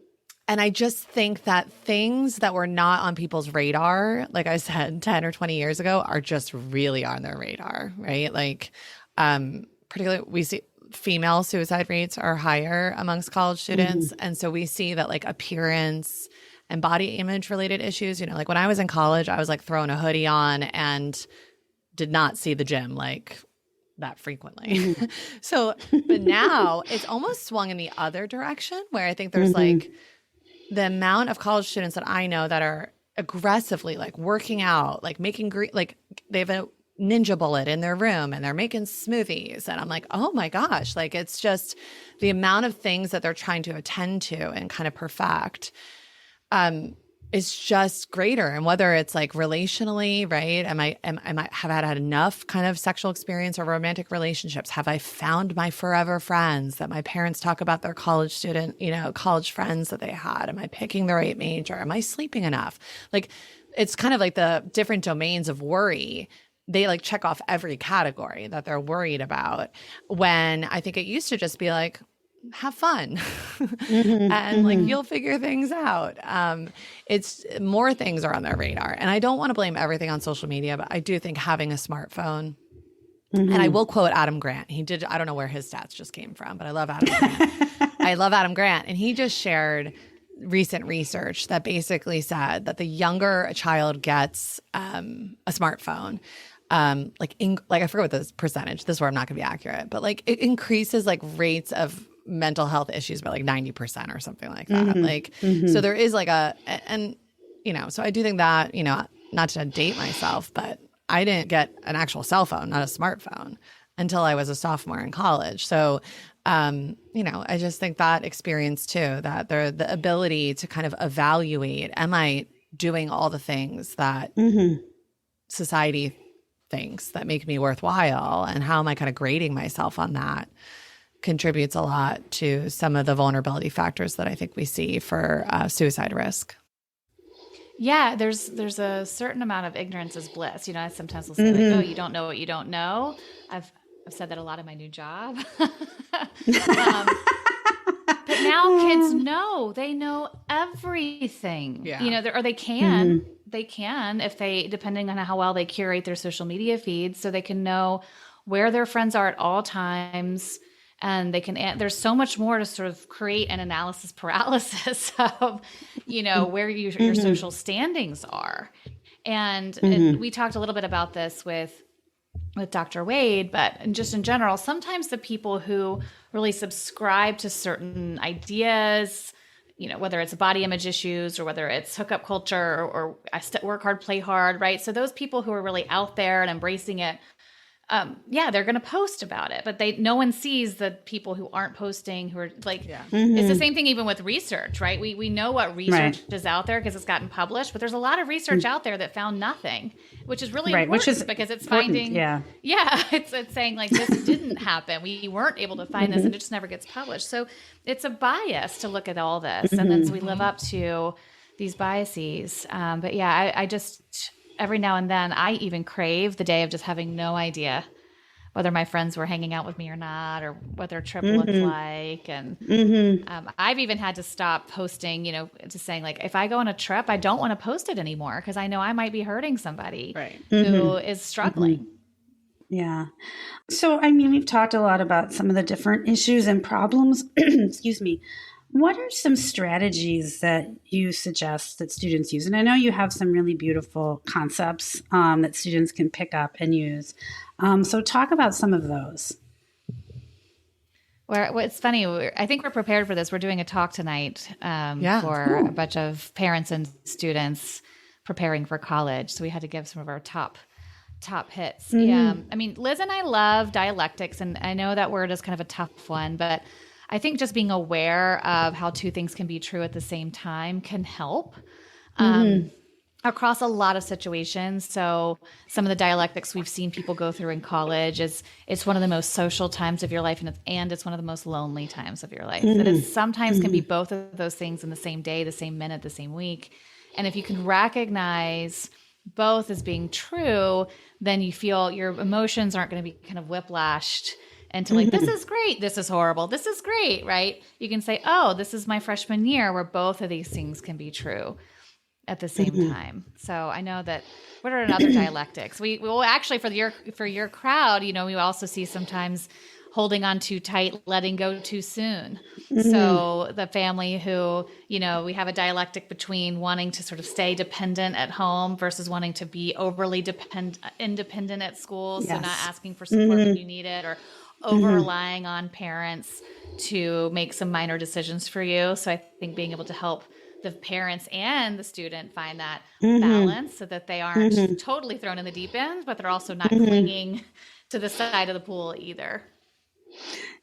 I just think that things that were not on people's radar, like I said, 10 or 20 years ago, are just really on their radar, right? Like, particularly we see female suicide rates are higher amongst college students. And so we see that like appearance and body image related issues, you know, like when I was in college, I was like throwing a hoodie on and did not see the gym like that frequently. But now it's almost swung in the other direction where I think there's like the amount of college students that I know that are aggressively like working out, like making like they have a ninja bullet in their room and they're making smoothies. And I'm like, oh my gosh, like it's just the amount of things that they're trying to attend to and kind of perfect is just greater. And whether it's like relationally, right? Have I had enough kind of sexual experience or romantic relationships? Have I found my forever friends that my parents talk about their college student, college friends that they had? Am I picking the right major? Am I sleeping enough? Like, it's kind of like the different domains of worry. They like check off every category that they're worried about, when I think it used to just be like, have fun and like you'll figure things out. It's more things are on their radar. And I don't want to blame everything on social media, but I do think having a smartphone, and I will quote Adam Grant. He did, I don't know where his stats just came from, but I love Adam Grant. I love Adam Grant. And he just shared recent research that basically said that the younger a child gets a smartphone, like I forget what this percentage, this is where I'm not gonna be accurate, but like it increases like rates of mental health issues by like 90% or something like that. So there is like so I do think that, not to date myself, but I didn't get an actual cell phone, not a smartphone, until I was a sophomore in college. So, I just think that experience too, that the ability to kind of evaluate, am I doing all the things that society thinks that make me worthwhile, and how am I kind of grading myself on that, contributes a lot to some of the vulnerability factors that I think we see for suicide risk. Yeah, there's a certain amount of ignorance is bliss. I sometimes will say like, oh, you don't know what you don't know. I've said that a lot in my new job. But now kids know. They know everything. Yeah. Or they can. They can, if they, depending on how well they curate their social media feeds, so they can know where their friends are at all times. And they can, there's so much more to sort of create an analysis paralysis of, where your social standings are. And we talked a little bit about this with Dr. Wade, but just in general, sometimes the people who really subscribe to certain ideas, whether it's body image issues or whether it's hookup culture or work hard, play hard, right? So those people who are really out there and embracing it, they're going to post about it, but no one sees the people who aren't posting, who are like, it's the same thing even with research, right? We know what research is out there because it's gotten published, but there's a lot of research out there that found nothing, which is really important, because it's finding, it's saying like, this didn't happen. We weren't able to find this, and it just never gets published. So it's a bias to look at all this. And then so we live up to these biases. But yeah, I just, every now and then, I even crave the day of just having no idea whether my friends were hanging out with me or not, or what their trip looked like. And I've even had to stop posting, just saying like, if I go on a trip, I don't want to post it anymore, because I know I might be hurting somebody who is struggling. Yeah. So, we've talked a lot about some of the different issues and problems. Excuse me. What are some strategies that you suggest that students use? And I know you have some really beautiful concepts that students can pick up and use. So talk about some of those. Well, it's funny. I think we're prepared for this. We're doing a talk tonight for a bunch of parents and students preparing for college. So we had to give some of our top hits. Yeah. Liz and I love dialectics, and I know that word is kind of a tough one, but I think just being aware of how two things can be true at the same time can help across a lot of situations. So some of the dialectics we've seen people go through in college is it's one of the most social times of your life, and it's one of the most lonely times of your life. And it sometimes can be both of those things in the same day, the same minute, the same week. And if you can recognize both as being true, then you feel your emotions aren't going to be kind of whiplashed into like, this is great, this is horrible, this is great, right? You can say, oh, this is my freshman year where both of these things can be true at the same time. So I know that, what are another dialectics? We will actually, for your crowd, we also see sometimes holding on too tight, letting go too soon. So the family who, we have a dialectic between wanting to sort of stay dependent at home versus wanting to be overly independent at school. So not asking for support when you need it, or over relying on parents to make some minor decisions for you. So I think being able to help the parents and the student find that balance so that they aren't totally thrown in the deep end, but they're also not clinging to the side of the pool either.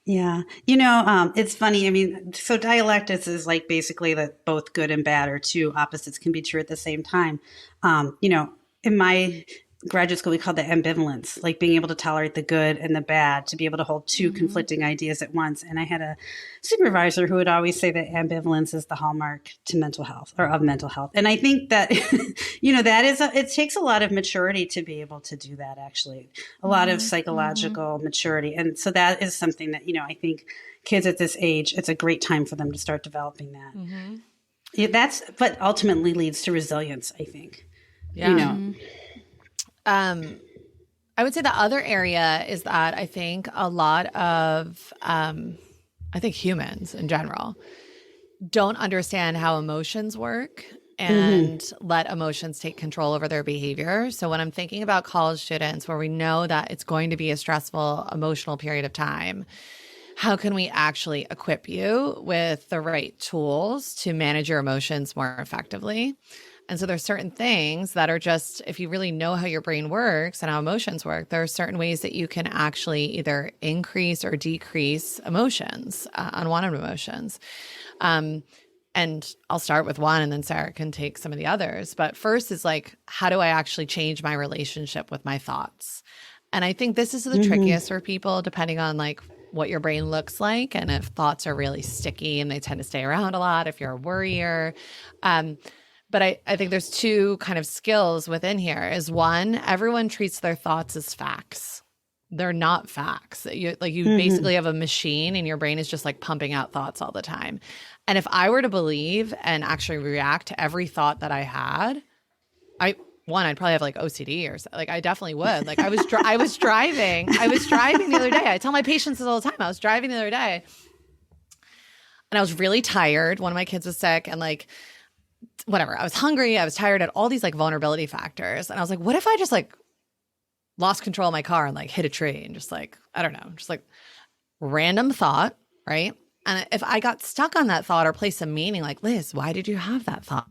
Yeah. It's funny. I mean, so dialectics is like basically that both good and bad or two opposites can be true at the same time. In my graduate school, we called that ambivalence, like being able to tolerate the good and the bad, to be able to hold two conflicting ideas at once. And I had a supervisor who would always say that ambivalence is the hallmark to mental health or of mental health. And I think that, it takes a lot of maturity to be able to do that, actually, a lot of psychological maturity. And so that is something that, I think kids at this age, it's a great time for them to start developing that. Yeah, but ultimately leads to resilience, I think. Yeah. I would say the other area is that I think a lot of, humans in general don't understand how emotions work and let emotions take control over their behavior. So when I'm thinking about college students where we know that it's going to be a stressful, emotional period of time, how can we actually equip you with the right tools to manage your emotions more effectively? And so there's certain things that are just, if you really know how your brain works and how emotions work, there are certain ways that you can actually either increase or decrease emotions, unwanted emotions. And I'll start with one and then Sarah can take some of the others. But first is like, how do I actually change my relationship with my thoughts? And I think this is the trickiest for people, depending on like what your brain looks like. And if thoughts are really sticky and they tend to stay around a lot, if you're a worrier. But I think there's two kind of skills within here. Is one, everyone treats their thoughts as facts. They're not facts. You basically have a machine and your brain is just like pumping out thoughts all the time. And if I were to believe and actually react to every thought that I had, I'd probably have like OCD or something. Like I definitely would. Like I was driving the other day. I tell my patients this all the time. I was driving the other day and I was really tired. One of my kids was sick and like, whatever. I was hungry. I was tired at all these like vulnerability factors. And I was like, what if I just like lost control of my car and like hit a tree and just like, I don't know, just like random thought, right? And if I got stuck on that thought or placed some meaning, like, Liz, why did you have that thought?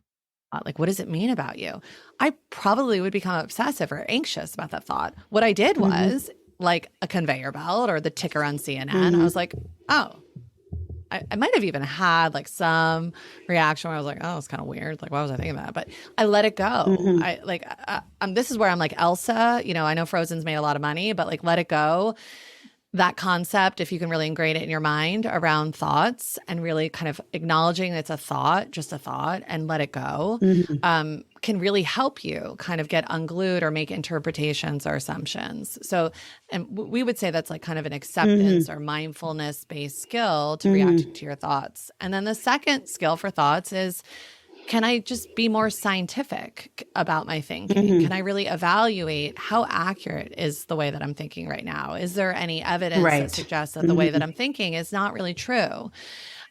Like, what does it mean about you? I probably would become obsessive or anxious about that thought. What I did was like a conveyor belt or the ticker on CNN. I was like, oh, I might have even had like some reaction where I was like, oh, it's kind of weird. Like, why was I thinking that? But I let it go. This is where I'm like Elsa, I know Frozen's made a lot of money, but like, let it go. That concept, if you can really ingrain it in your mind around thoughts and really kind of acknowledging it's a thought, just a thought, and let it go, can really help you kind of get unglued or make interpretations or assumptions. So, and we would say that's like kind of an acceptance or mindfulness-based skill to react to your thoughts. And then the second skill for thoughts is, can I just be more scientific about my thinking? Can I really evaluate how accurate is the way that I'm thinking right now? Is there any evidence that suggests that the way that I'm thinking is not really true?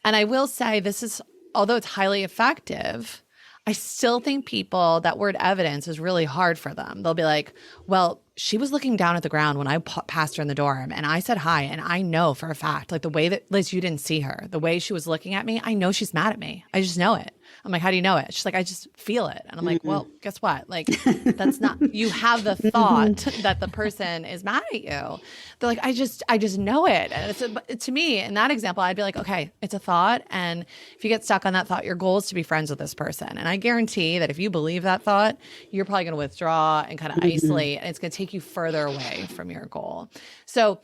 And I will say this is, although it's highly effective, I still think people, that word evidence is really hard for them. They'll be like, well, she was looking down at the ground when I passed her in the dorm and I said hi, and I know for a fact, like the way that, Liz, you didn't see her, the way she was looking at me, I know she's mad at me. I just know it. I'm like, how do you know it? She's like, I just feel it. And I'm like, well, guess what? Like, that's not, you have the thought that the person is mad at you. They're like, I just know it. And to me, in that example, I'd be like, okay, it's a thought. And if you get stuck on that thought, your goal is to be friends with this person. And I guarantee that if you believe that thought, you're probably going to withdraw and kind of isolate, and it's going to take you further away from your goal. So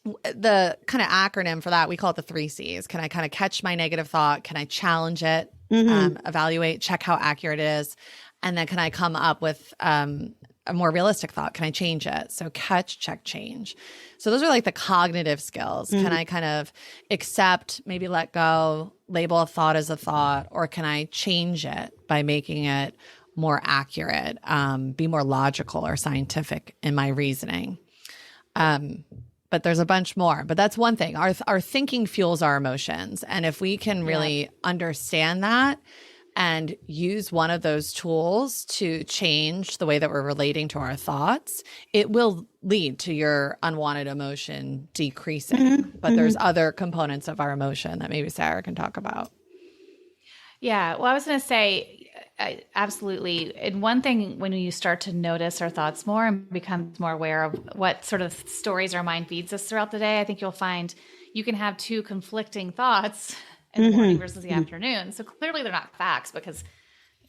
the kind of acronym for that, we call it the 3 C's. Can I kind of catch my negative thought? Can I challenge it? Evaluate, check how accurate it is. And then can I come up with a more realistic thought? Can I change it? So catch, check, change. So those are like the cognitive skills. Can I kind of accept, maybe let go, label a thought as a thought, or can I change it by making it more accurate, be more logical or scientific in my reasoning? But there's a bunch more. But that's one thing. Our thinking fuels our emotions. And if we can really understand that and use one of those tools to change the way that we're relating to our thoughts, it will lead to your unwanted emotion decreasing. But there's other components of our emotion that maybe Sarah can talk about. Yeah. Well, I was going to say, absolutely. And one thing, when you start to notice our thoughts more and become more aware of what sort of stories our mind feeds us throughout the day, I think you'll find you can have two conflicting thoughts in the morning versus the afternoon. So clearly they're not facts, because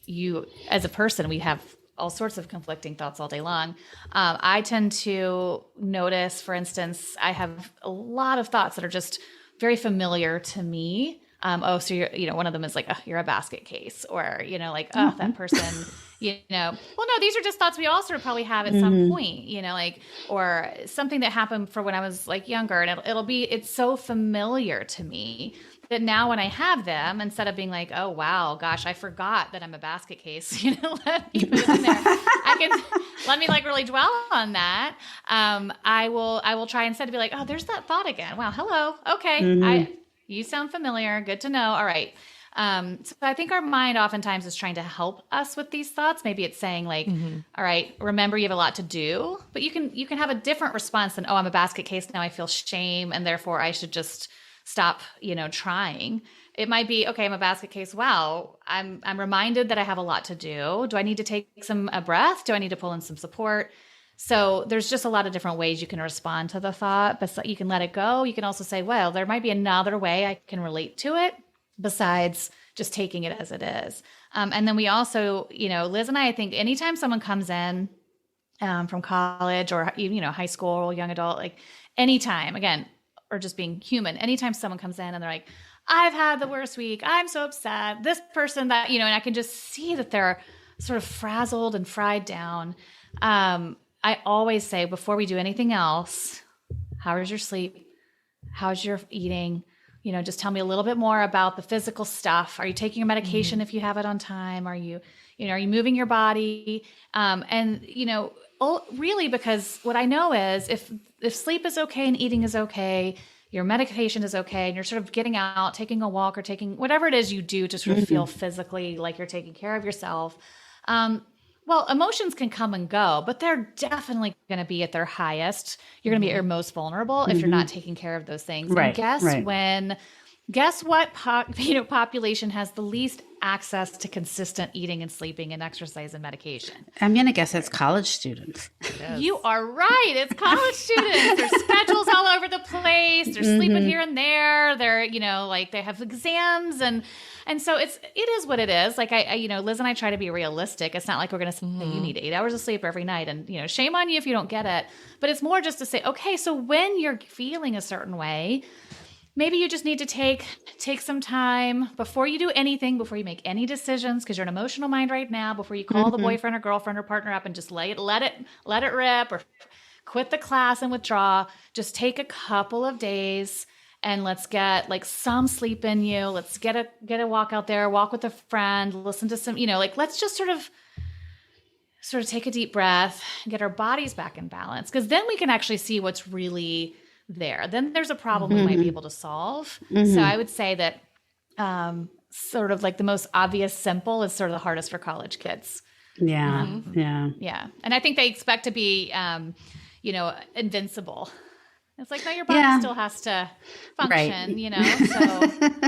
you, as a person, we have all sorts of conflicting thoughts all day long. I tend to notice, for instance, I have a lot of thoughts that are just very familiar to me. So you're, one of them is like, oh, you're a basket case, or, like, oh, that person, well, no, these are just thoughts we all sort of probably have at some point, like, or something that happened for when I was like younger, and it's so familiar to me that now when I have them, instead of being like, oh, wow, gosh, I forgot that I'm a basket case, let me put it in there. Let me like really dwell on that. I will try instead to be like, oh, there's that thought again. Wow. Hello. Okay. You sound familiar. Good to know. All right. So I think our mind oftentimes is trying to help us with these thoughts. Maybe it's saying like, all right, remember you have a lot to do, but you can have a different response than, oh, I'm a basket case. Now I feel shame, and therefore I should just stop, trying. It might be, okay, I'm a basket case. Wow. I'm reminded that I have a lot to do. Do I need to take a breath? Do I need to pull in some support? So there's just a lot of different ways you can respond to the thought, but you can let it go. You can also say, well, there might be another way I can relate to it besides just taking it as it is. And then we also, Liz and I think anytime someone comes in from college or, high school, young adult, like anytime, again, or just being human, anytime someone comes in and they're like, I've had the worst week, I'm so upset, this person that, and I can just see that they're sort of frazzled and fried down. I always say, before we do anything else, how is your sleep? How's your eating? Just tell me a little bit more about the physical stuff. Are you taking your medication if you have it on time? Are you moving your body? Really, because what I know is if sleep is okay and eating is okay, your medication is okay, and you're sort of getting out, taking a walk, or taking whatever it is you do to sort of feel physically like you're taking care of yourself. Well, emotions can come and go, but they're definitely going to be at their highest. You're going to be at your most vulnerable if you're not taking care of those things. Right. And guess what population has the least access to consistent eating and sleeping and exercise and medication? I'm going to guess it's college students. Yes. You are right. It's college students. Their schedules all over the place. They're sleeping here and there. They're, like they have exams. And so it is what it is. Like Liz and I try to be realistic. It's not like we're going to say you need 8 hours of sleep every night, and, shame on you if you don't get it. But it's more just to say, okay, so when you're feeling a certain way, maybe you just need to take some time before you do anything, before you make any decisions, because you're an emotional mind right now, before you call the boyfriend or girlfriend or partner up and just let it rip, or quit the class and withdraw. Just take a couple of days and let's get like some sleep in you. Let's get a walk out there, walk with a friend, listen to some, let's just sort of take a deep breath and get our bodies back in balance. Because then we can actually see what's really there. Then there's a problem we might be able to solve. So I would say that sort of like the most obvious simple is sort of the hardest for college kids. Yeah. Yeah. And I think they expect to be, invincible. It's like, no, your body still has to function, so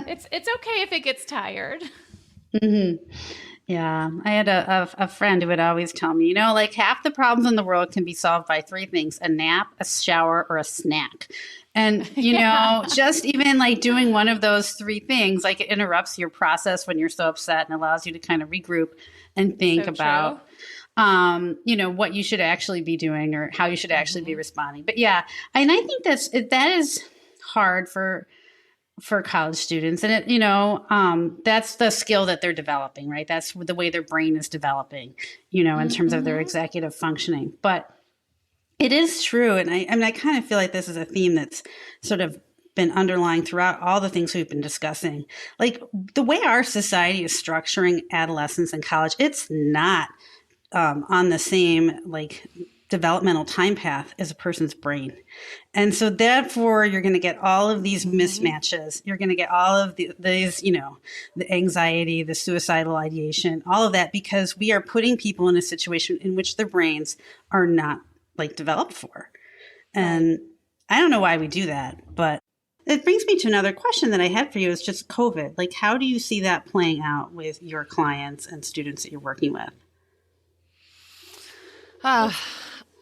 it's okay if it gets tired. Yeah. I had a friend who would always tell me, like half the problems in the world can be solved by 3 things: a nap, a shower, or a snack. And, just even like doing one of those 3 things, like it interrupts your process when you're so upset and allows you to kind of regroup and think about, what you should actually be doing or how you should actually be responding. But yeah, and I think that is hard for college students. And that's the skill that they're developing, right? That's the way their brain is developing, in terms of their executive functioning. But it is true. And I kind of feel like this is a theme that's sort of been underlying throughout all the things we've been discussing. Like the way our society is structuring adolescence and college, it's not on the same like developmental time path as a person's brain. And so therefore you're going to get all of these mismatches. You're going to get all of these, the anxiety, the suicidal ideation, all of that, because we are putting people in a situation in which their brains are not like developed for. And I don't know why we do that, but It brings me to another question that I had for you is just COVID. Like, how do you see that playing out with your clients and students that you're working with? I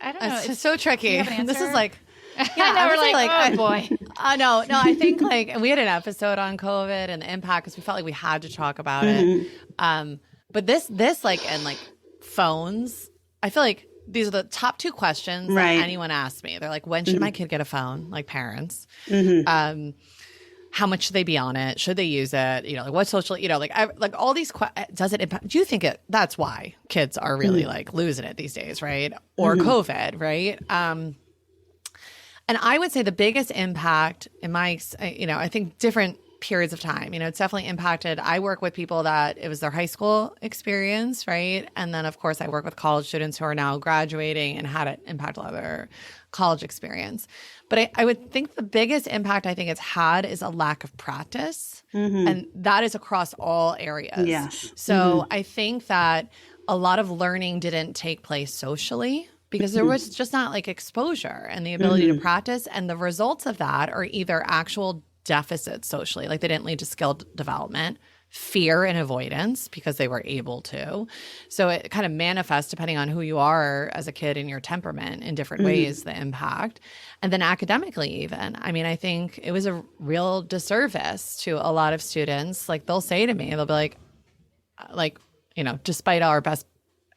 don't know. It's so tricky. This is like, yeah, I know, we're like, oh boy. No, I think like we had an episode on COVID and the impact because we felt like we had to talk about it. But this like, and like phones, I feel like these are the top two questions that anyone asks me. They're like, when should my kid get a phone? Like parents. How much should they be on it? Should they use it? You know, like what social, you know, like all these, does it impact? Do you think that's why kids are really like losing it these days, right? Or COVID, right? And I would say the biggest impact in my, you know, I think different periods of time, you know, it's definitely impacted. I work with people that it was their high school experience, right? And then of course I work with college students who are now graduating and had it impact a lot of their college experience. But I would think the biggest impact I think it's had is a lack of practice. And that is across all areas. Yes. So I think that a lot of learning didn't take place socially because there was just not like exposure and the ability to practice. And the results of that are either actual deficits socially, like they didn't lead to skill development, fear and avoidance because they were able to. So it kind of manifests depending on who you are as a kid and your temperament in different ways, the impact. And then academically even, I mean, I think it was a real disservice to a lot of students. Like they'll say to me, they'll be like, you know, despite our best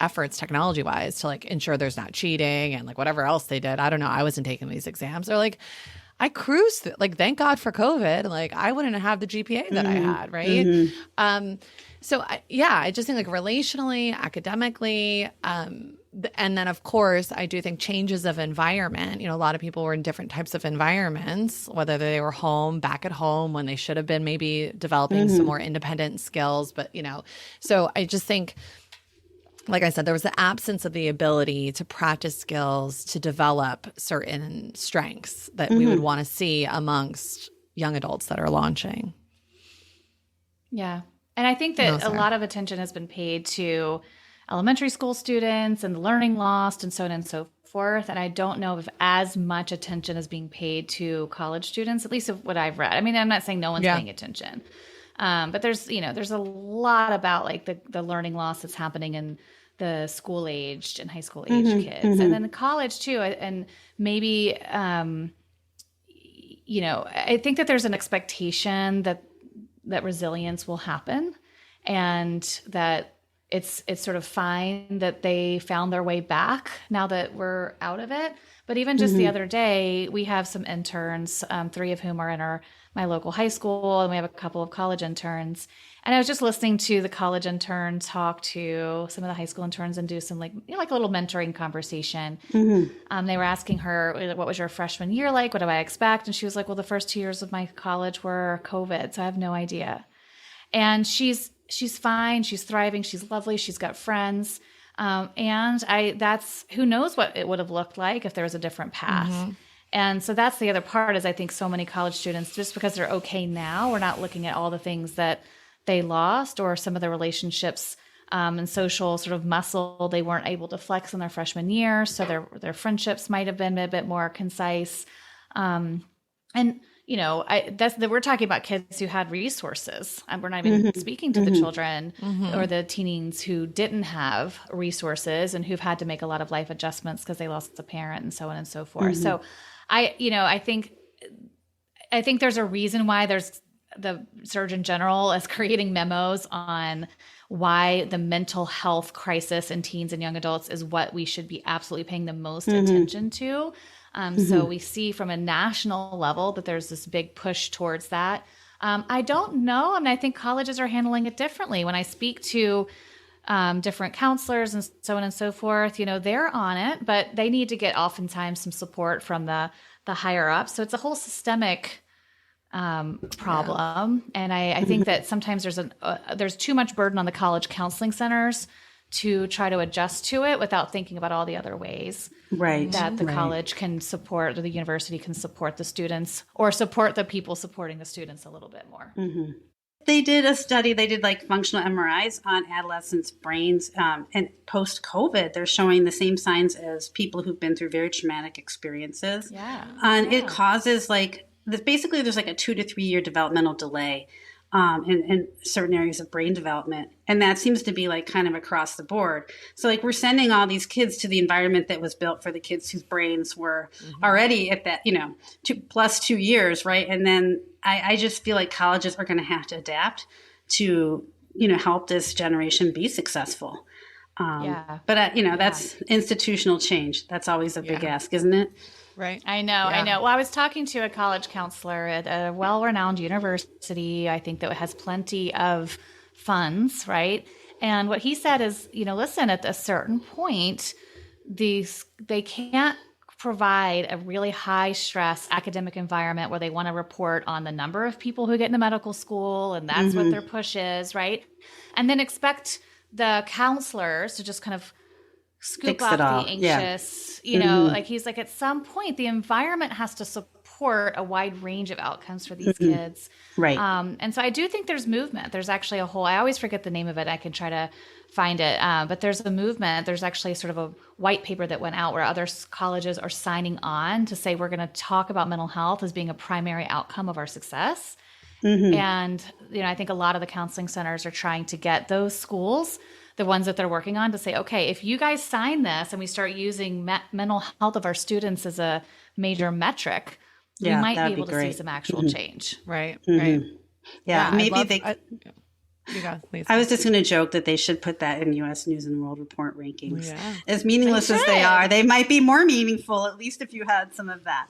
efforts technology wise to like ensure there's not cheating and like whatever else they did. I don't know. I wasn't taking these exams. They're like, I cruised, like, thank God for COVID. Like, I wouldn't have the GPA that I had, right? So, I just think, like, relationally, academically, and then, of course, I do think changes of environment. You know, a lot of people were in different types of environments, whether they were home, back at home, when they should have been maybe developing some more independent skills. But, you know, so I just think, like I said, there was the absence of the ability to practice skills, to develop certain strengths that we would want to see amongst young adults that are launching. Yeah. And I think that a lot of attention has been paid to elementary school students and learning lost and so on and so forth. And I don't know if as much attention is being paid to college students, at least of what I've read. I mean, I'm not saying no one's paying attention. But there's a lot about like the learning loss that's happening in the school aged and high school aged kids. And then the college too. And maybe, you know, I think that there's an expectation that resilience will happen and that it's sort of fine that they found their way back now that we're out of it. But even just the other day, we have some interns, 3 of whom are in my local high school, and we have a couple of college interns. And I was just listening to the college intern talk to some of the high school interns and do some like a little mentoring conversation. They were asking her, what was your freshman year like? What do I expect? And she was like, well, the first 2 years of my college were COVID, so I have no idea. And she's fine. She's thriving. She's lovely. She's got friends. And that's who knows what it would have looked like if there was a different path. And so that's the other part is I think so many college students, just because they're okay now, we're not looking at all the things that they lost or some of the relationships and social sort of muscle they weren't able to flex in their freshman year. So their friendships might have been a bit more concise. And, you know, we're talking about kids who had resources. And we're not even speaking to the children or the teens who didn't have resources and who've had to make a lot of life adjustments because they lost a parent and so on and so forth. So I think there's a reason why there's the Surgeon General is creating memos on why the mental health crisis in teens and young adults is what we should be absolutely paying the most attention to. So we see from a national level that there's this big push towards that. I don't know. I mean, I think colleges are handling it differently. When I speak to different counselors and so on and so forth, you know, they're on it, but they need to get oftentimes some support from the higher ups. So it's a whole systemic problem. And I think that sometimes there's too much burden on the college counseling centers to try to adjust to it without thinking about all the other ways that the college can support, or the university can support the students or support the people supporting the students a little bit more. They did a study, they did like functional MRIs on adolescents' brains, and post-COVID, they're showing the same signs as people who've been through very traumatic experiences. And it causes like basically there's like a 2 to 3 year developmental delay in certain areas of brain development. And that seems to be like kind of across the board. So like we're sending all these kids to the environment that was built for the kids whose brains were already at that, 2+ years, right? And then I just feel like colleges are going to have to adapt to, help this generation be successful. But, that's institutional change. That's always a big ask, isn't it? Right. I know. Well, I was talking to a college counselor at a well-renowned university, I think, that has plenty of funds, right? And what he said is, listen, at a certain point, they can't provide a really high stress academic environment where they want to report on the number of people who get into medical school, and that's what their push is, right? And then expect the counselors to just kind of scoop up the anxious, like he's like, at some point, the environment has to support a wide range of outcomes for these kids. Right. And so I do think there's movement. There's actually a whole, I always forget the name of it. I can try to find it. But there's a movement. There's actually sort of a white paper that went out where other colleges are signing on to say, we're going to talk about mental health as being a primary outcome of our success. And, I think a lot of the counseling centers are trying to get those schools, the ones that they're working on, to say, okay, if you guys sign this and we start using mental health of our students as a major metric, we might be able to see some actual change. Right. Right. Yeah. Maybe I was just going to joke that they should put that in U.S. News and World Report rankings. Yeah. As meaningless as they are, they might be more meaningful, at least if you had some of that.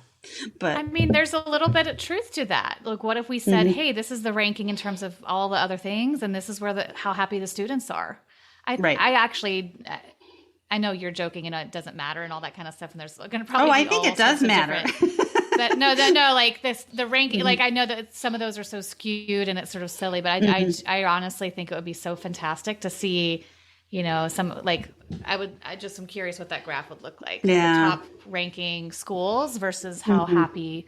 But I mean, there's a little bit of truth to that. Like, what if we said, hey, this is the ranking in terms of all the other things, and this is where how happy the students are. I know you're joking and it doesn't matter and all that kind of stuff. And there's going to probably I think it does matter. But no, like the ranking, like I know that some of those are so skewed and it's sort of silly, but I honestly think it would be so fantastic to see, some, like, I just am curious what that graph would look like. Yeah. The top ranking schools versus how happy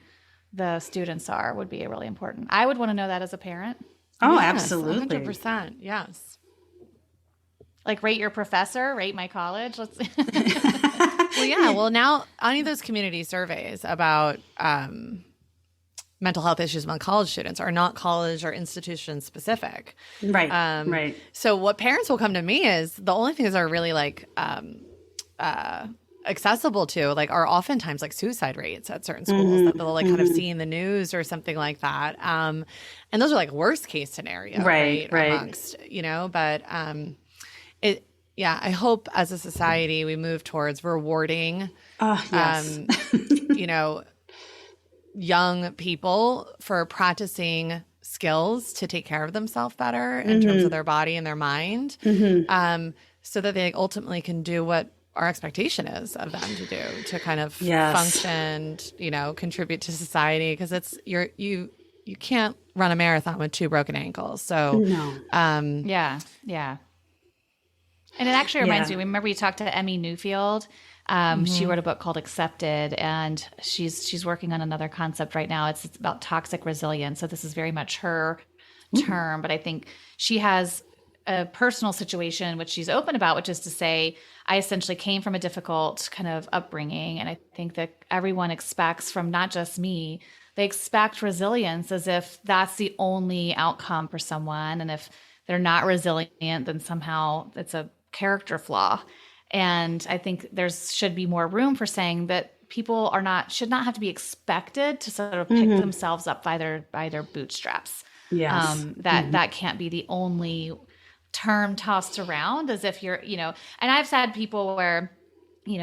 the students are would be really important. I would want to know that as a parent. Oh, yes, absolutely. 100%. Yes. Like, rate your professor, rate my college. Let's. Well, now any of those community surveys about mental health issues among college students are not college or institution specific. Right. Right. So what parents will come to me is the only things that are really like accessible to, like, are oftentimes like suicide rates at certain schools that they'll like kind of see in the news or something like that. And those are like worst case scenario, right? Amongst, but I hope as a society we move towards rewarding, young people for practicing skills to take care of themselves better in terms of their body and their mind, so that they ultimately can do what our expectation is of them to do, to kind of function, contribute to society, because it's you can't run a marathon with 2 broken ankles. So And it actually reminds me, remember you talked to Emmy Newfield? She wrote a book called Accepted, and she's working on another concept right now. It's about toxic resilience. So this is very much her term, but I think she has a personal situation, which she's open about, which is to say, I essentially came from a difficult kind of upbringing. And I think that everyone expects from not just me, they expect resilience as if that's the only outcome for someone. And if they're not resilient, then somehow it's a character flaw. And I think should be more room for saying that people should not have to be expected to sort of pick themselves up by their bootstraps. Yes. That can't be the only term tossed around as if you're, and I've had people where,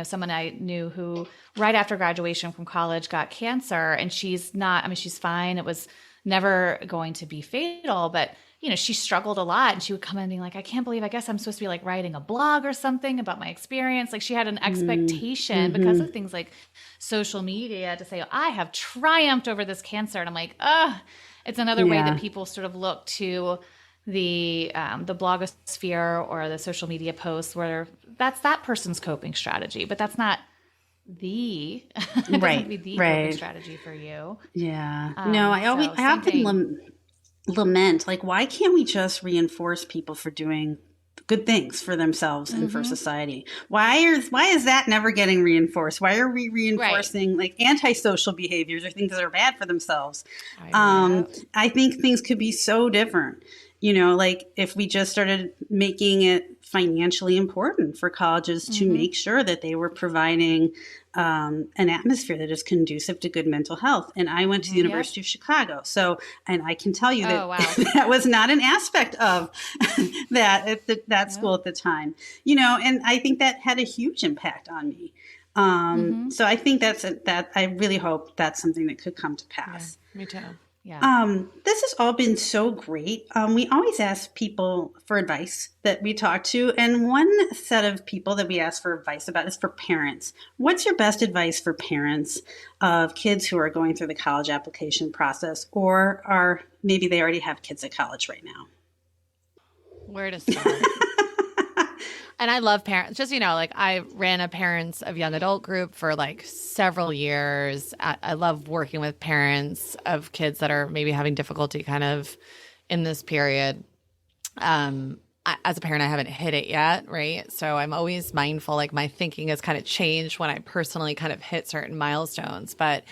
someone I knew who right after graduation from college got cancer, and she's fine. It was never going to be fatal, but she struggled a lot, and she would come in being like, I can't believe, I guess I'm supposed to be like writing a blog or something about my experience. Like, she had an expectation because of things like social media to say, I have triumphed over this cancer. And I'm like, it's another way that people sort of look to the blogosphere or the social media posts where that's that person's coping strategy, but that's not the coping strategy for you. Yeah. I often lament, like, why can't we just reinforce people for doing good things for themselves and for society. Why is that never getting reinforced? Why are we reinforcing like antisocial behaviors or things that are bad for themselves? I think things could be so different. Like if we just started making it financially important for colleges to make sure that they were providing an atmosphere that is conducive to good mental health. And I went to the University of Chicago. And I can tell you that that was not an aspect of that at that school at the time, and I think that had a huge impact on me. So I think that I really hope that's something that could come to pass. Yeah, me too. Yeah. This has all been so great. We always ask people for advice that we talk to. And one set of people that we ask for advice about is for parents. What's your best advice for parents of kids who are going through the college application process or maybe they already have kids at college right now? Where to start? And I love parents. Just, like I ran a parents of young adult group for like several years. I love working with parents of kids that are maybe having difficulty kind of in this period. As a parent, I haven't hit it yet, right? So I'm always mindful, like my thinking has kind of changed when I personally kind of hit certain milestones. But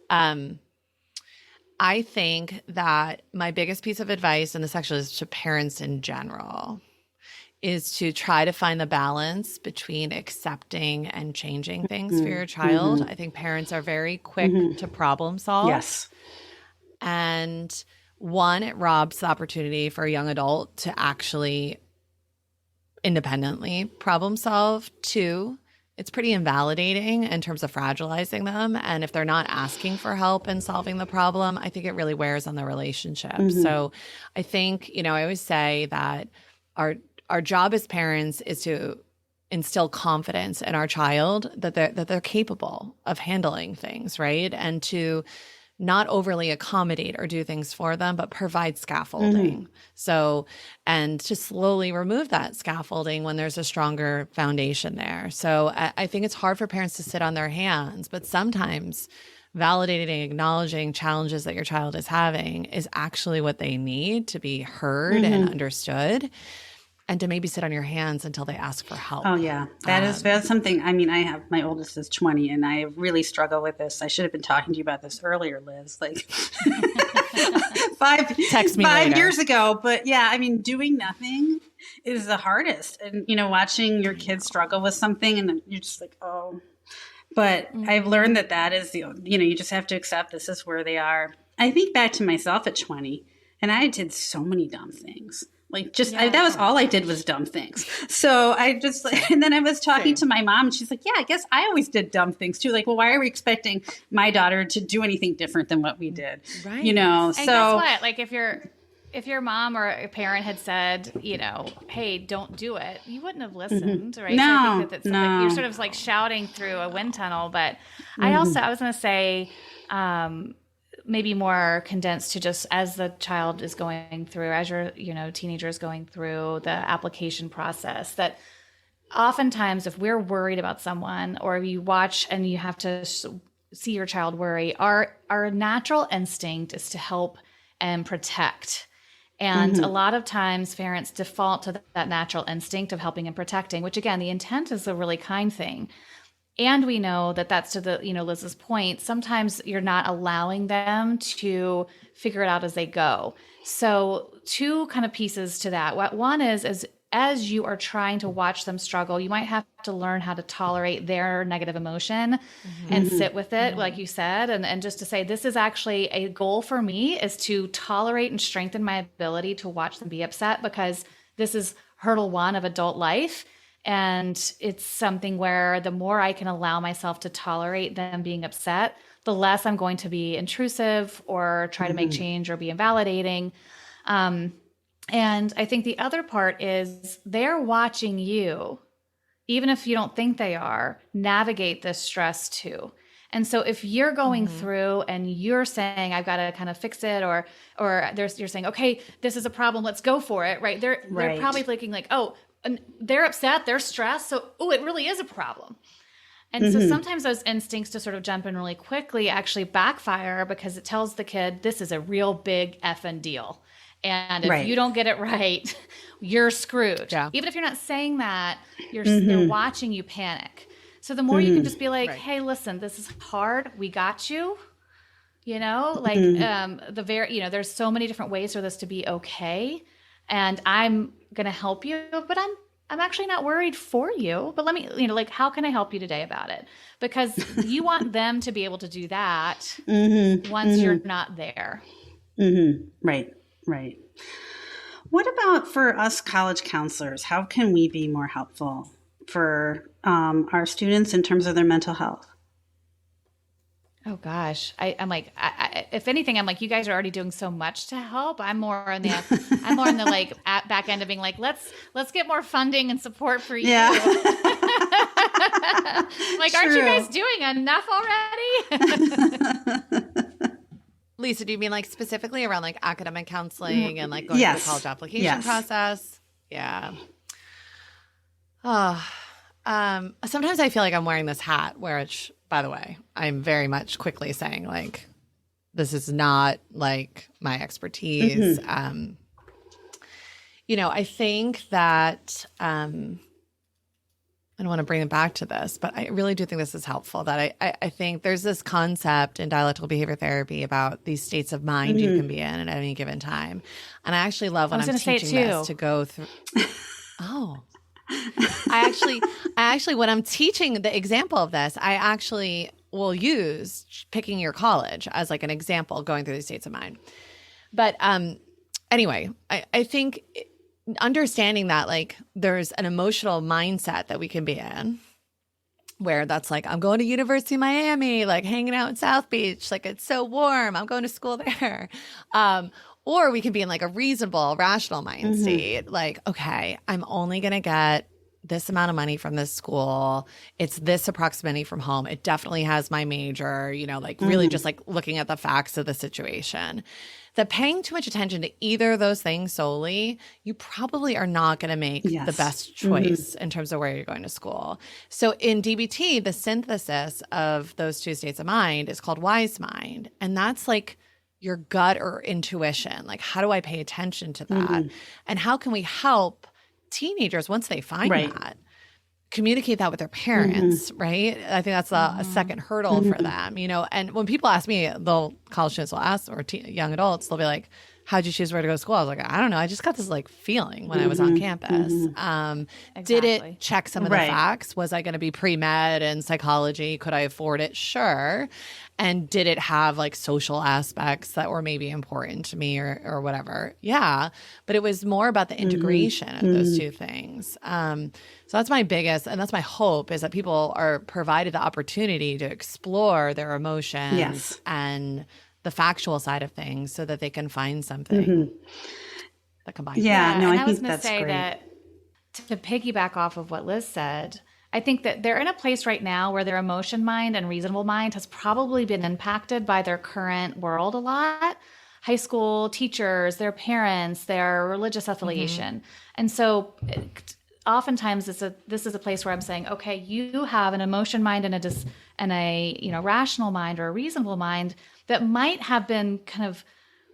I think that my biggest piece of advice, and this actually is to parents in general, is to try to find the balance between accepting and changing things for your child. I think parents are very quick to problem solve. Yes. And one, it robs the opportunity for a young adult to actually independently problem solve. Two, it's pretty invalidating in terms of fragilizing them. And if they're not asking for help in solving the problem, I think it really wears on the relationship. So I think, I always say that our job as parents is to instill confidence in our child that they're capable of handling things, right? And to not overly accommodate or do things for them, but provide scaffolding. So, and to slowly remove that scaffolding when there's a stronger foundation there. So I think it's hard for parents to sit on their hands, but sometimes validating, acknowledging challenges that your child is having is actually what they need to be heard and understood. And to maybe sit on your hands until they ask for help. Oh, yeah. That's something. I mean, my oldest is 20 and I really struggle with this. I should have been talking to you about this earlier, Liz, like Text me 5 later. years ago. But yeah, I mean, doing nothing is the hardest. And, watching your kids struggle with something and you're just like, oh. But I've learned that is you just have to accept this is where they are. I think back to myself at 20 and I did so many dumb things. Like that was all I did was dumb things. So and then I was talking to my mom and she's like, yeah, I guess I always did dumb things too. Like, well, why are we expecting my daughter to do anything different than what we did? Right. And guess what? Like if your mom or a parent had said, hey, don't do it, you wouldn't have listened, right? No, so I think that's like, you're sort of like shouting through a wind tunnel. But I was going to say, maybe more condensed to just as the child is going through, as your teenager is going through the application process, that oftentimes if we're worried about someone or you watch and you have to see your child worry, our natural instinct is to help and protect. And a lot of times parents default to that natural instinct of helping and protecting, which again, the intent is a really kind thing. And we know that that's to the, Liz's point, sometimes you're not allowing them to figure it out as they go. So two kind of pieces to that. One is as you are trying to watch them struggle, you might have to learn how to tolerate their negative emotion and sit with it, like you said, and just to say, this is actually a goal for me is to tolerate and strengthen my ability to watch them be upset because this is hurdle one of adult life. And it's something where the more I can allow myself to tolerate them being upset, the less I'm going to be intrusive or try to make change or be invalidating. And I think the other part is they're watching you, even if you don't think they are, navigate this stress too. And so if you're going through and you're saying, I've got to kind of fix it, or you're saying, okay, this is a problem, let's go for it, right? They're probably thinking like, oh, and they're upset, they're stressed, so, it really is a problem. And so sometimes those instincts to sort of jump in really quickly actually backfire because it tells the kid, this is a real big effing deal. And if you don't get it right, you're screwed. Yeah. Even if you're not saying that, they're watching you panic. So the more you can just be like, hey, listen, this is hard. We got you. You know, like there's so many different ways for this to be okay. And I'm going to help you, but I'm actually not worried for you. But let me, like, how can I help you today about it? Because you want them to be able to do that once you're not there. Right. What about for us college counselors? How can we be more helpful for our students in terms of their mental health? Oh gosh, I'm like, if anything, I'm like, you guys are already doing so much to help. I'm more on the like back end of being like, let's get more funding and support for you. Yeah. Like, aren't you guys doing enough already? Lisa, do you mean like specifically around like academic counseling and like going through the college application process? Yeah. Sometimes I feel like I'm wearing this hat, which, by the way, I'm very much quickly saying like, this is not like my expertise. I think that I don't want to bring it back to this, but I really do think this is helpful. That I think there's this concept in dialectical behavior therapy about these states of mind you can be in at any given time. And I actually love when I'm teaching this to go through. I actually, when I'm teaching the example of this, I actually will use picking your college as like an example going through these states of mind. But anyway, I think understanding that like there's an emotional mindset that we can be in where that's like, I'm going to University-Miami, like hanging out in South Beach, like it's so warm, I'm going to school there. Or we can be in like a reasonable, rational mind state. Like, okay, I'm only going to get this amount of money from this school. It's this approximately from home. It definitely has my major, like really just like looking at the facts of the situation. That paying too much attention to either of those things solely, you probably are not going to make the best choice in terms of where you're going to school. So in DBT, the synthesis of those two states of mind is called wise mind. And that's like your gut or intuition. Like, how do I pay attention to that? And how can we help teenagers once they find that, communicate that with their parents, right? I think that's a second hurdle for them, And when people ask me, college students will ask, or young adults, they'll be like, how'd you choose where to go to school? I was like, I don't know. I just got this like feeling when I was on campus. Did it check some of the facts? Was I going to be pre-med and psychology? Could I afford it? Sure. And did it have like social aspects that were maybe important to me or whatever? Yeah. But it was more about the integration of those two things. So that's my biggest, and that's my hope, is that people are provided the opportunity to explore their emotions and the factual side of things so that they can find something that combines. I was going to say that to piggyback off of what Liz said, I think that they're in a place right now where their emotion mind and reasonable mind has probably been impacted by their current world a lot. High school teachers, their parents, their religious affiliation. And so oftentimes this is a place where I'm saying, okay, you have an emotion mind and a rational mind or a reasonable mind that might have been kind of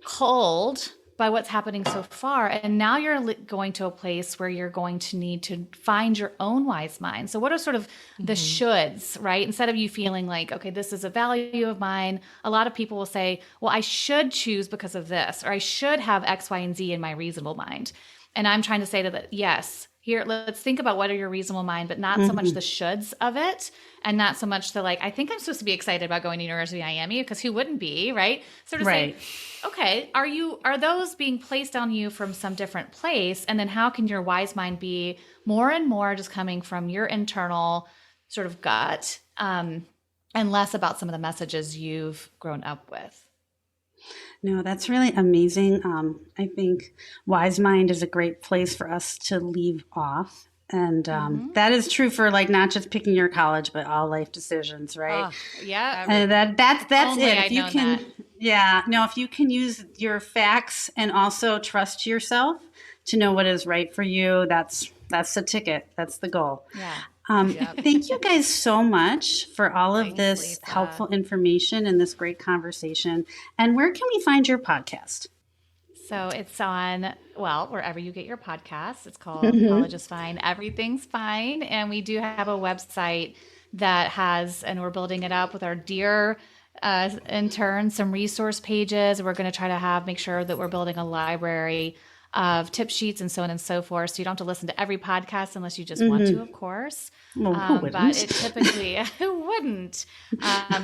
culled by what's happening so far. And now you're going to a place where you're going to need to find your own wise mind. So what are sort of the shoulds, right? Instead of you feeling like, okay, this is a value of mine, a lot of people will say, well, I should choose because of this, or I should have X, Y, and Z in my reasonable mind. And I'm trying to say to that, yes, here, let's think about what are your reasonable mind, but not so much the shoulds of it, and not so much the like, I think I'm supposed to be excited about going to University-Miami, because who wouldn't be, right? Sort of say, okay, are those being placed on you from some different place? And then how can your wise mind be more and more just coming from your internal sort of gut, and less about some of the messages you've grown up with? No, that's really amazing. I think wise mind is a great place for us to leave off. And that is true for like not just picking your college, but all life decisions, right? And that's it. If you can, if you can use your facts and also trust yourself to know what is right for you, that's the ticket. That's the goal. Thank you guys so much for all of this helpful information and this great conversation. And where can we find your podcast? So it's on, wherever you get your podcasts. It's called College is Fine, Everything's Fine. And we do have a website that has, and we're building it up with our dear interns, some resource pages. We're going to try to make sure that we're building a library of tip sheets and so on and so forth. So you don't have to listen to every podcast unless you just want to, of course. Well, who wouldn't? But it typically, who wouldn't?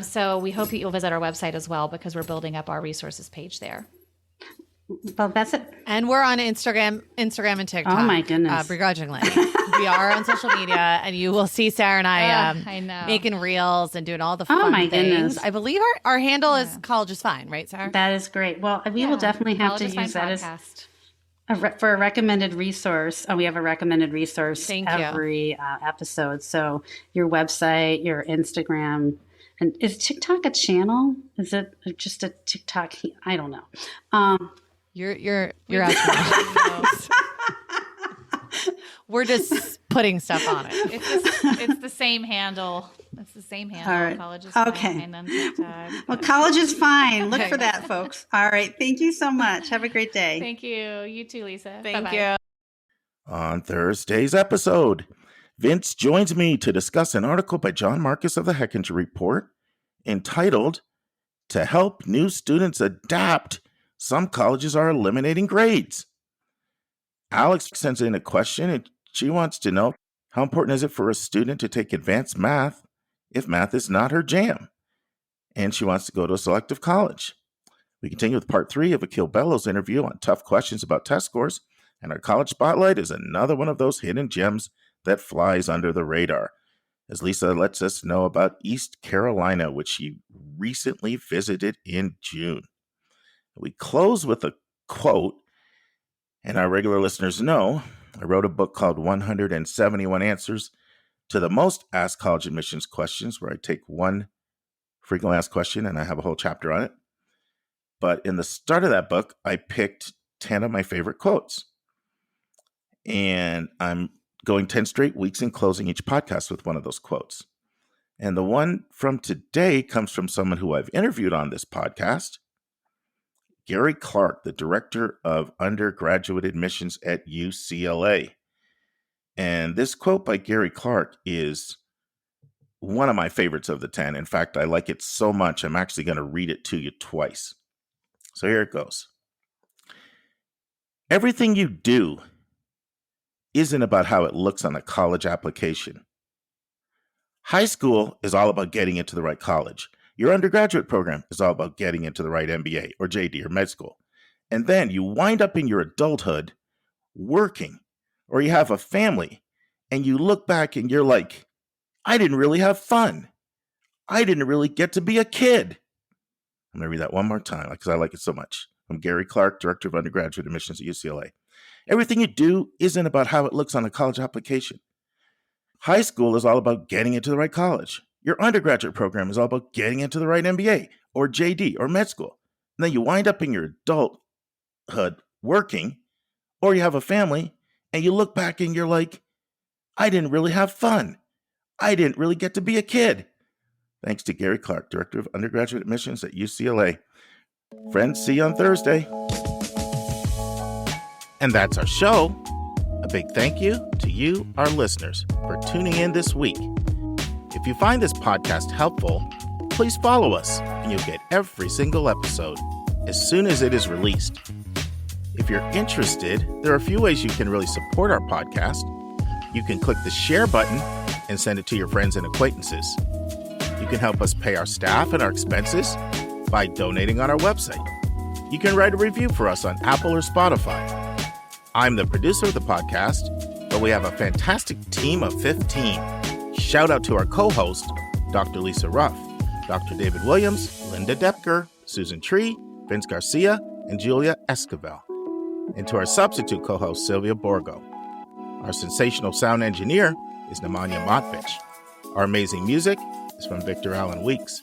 So we hope that you'll visit our website as well, because we're building up our resources page there. Well, that's it. And we're on Instagram and TikTok. Oh my goodness. Begrudgingly. We are on social media, and you will see Sarah and I know. making reels and doing all the fun things. Goodness. I believe our handle is College is Fine, right, Sarah? That is great. Well, we will definitely have to use that podcast. For a recommended resource. We have a recommended resource Thank every episode. So your website, your Instagram, and is TikTok a channel? Is it just a TikTok? I don't know. You're asking. We're just putting stuff on it. It's the same handle. It's the same handle. All right. College is Fine. Okay. And then TikTok. Well, College is Fine. Look for that, folks. All right. Thank you so much. Have a great day. Thank you. You too, Lisa. Thank Bye-bye. you. On Thursday's episode, Vince joins me to discuss an article by John Marcus of the Hechinger Report entitled, "To Help New Students Adapt, Some Colleges Are Eliminating Grades." Alex sends in a question, and she wants to know, how important is it for a student to take advanced math if math is not her jam? And she wants to go to a selective college. We continue with part 3 of Akil Bellows' interview on tough questions about test scores, and our college spotlight is another one of those hidden gems that flies under the radar, as Lisa lets us know about East Carolina, which she recently visited in June. We close with a quote, and our regular listeners know I wrote a book called 171 Answers to the Most Asked College Admissions Questions, where I take one frequently asked question and I have a whole chapter on it. But in the start of that book, I picked 10 of my favorite quotes. And I'm going 10 straight weeks and closing each podcast with one of those quotes. And the one from today comes from someone who I've interviewed on this podcast, Gary Clark, the director of undergraduate admissions at UCLA. And this quote by Gary Clark is one of my favorites of the 10. In fact, I like it so much, I'm actually going to read it to you twice. So here it goes. Everything you do isn't about how it looks on a college application. High school is all about getting into the right college. Your undergraduate program is all about getting into the right MBA or JD or med school. And then you wind up in your adulthood working, or you have a family, and you look back and you're like, I didn't really have fun. I didn't really get to be a kid. I'm going to read that one more time because I like it so much. I'm Gary Clark, director of undergraduate admissions at UCLA. Everything you do isn't about how it looks on a college application. High school is all about getting into the right college. Your undergraduate program is all about getting into the right MBA or JD or med school. And then you wind up in your adulthood working, or you have a family, and you look back and you're like, I didn't really have fun. I didn't really get to be a kid. Thanks to Gary Clark, director of undergraduate admissions at UCLA. Friends, see you on Thursday. And that's our show. A big thank you to you, our listeners, for tuning in this week. If you find this podcast helpful, please follow us and you'll get every single episode as soon as it is released. If you're interested, there are a few ways you can really support our podcast. You can click the share button and send it to your friends and acquaintances. You can help us pay our staff and our expenses by donating on our website. You can write a review for us on Apple or Spotify. I'm the producer of the podcast, but we have a fantastic team of 15. Shout out to our co-host, Dr. Lisa Ruff, Dr. David Williams, Linda Depker, Susan Tree, Vince Garcia, and Julia Esquivel. And to our substitute co-host, Sylvia Borgo. Our sensational sound engineer is Nemanja Motvich. Our amazing music is from Victor Allen Weeks.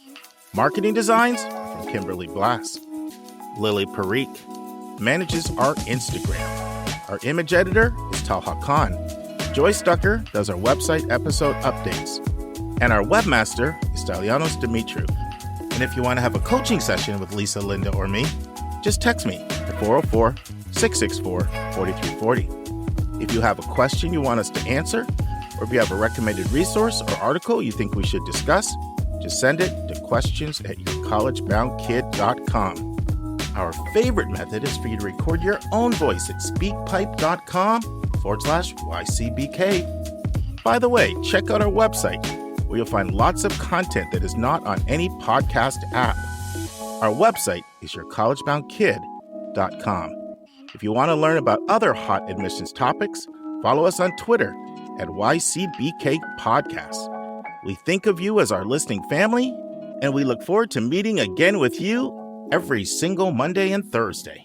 Marketing designs are from Kimberly Blass. Lily Parikh manages our Instagram. Our image editor is Talha Khan. Joyce Ducker does our website episode updates. And our webmaster is Stylianos Dimitriou. And if you want to have a coaching session with Lisa, Linda, or me, just text me at 404-664-4340. If you have a question you want us to answer, or if you have a recommended resource or article you think we should discuss, just send it to questions@yourcollegeboundkid.com. Our favorite method is for you to record your own voice at speakpipe.com/YCBK. By the way, check out our website, where you'll find lots of content that is not on any podcast app. Our website is yourcollegeboundkid.com. If you want to learn about other hot admissions topics, follow us on Twitter at YCBK Podcast. We think of you as our listening family, and we look forward to meeting again with you every single Monday and Thursday.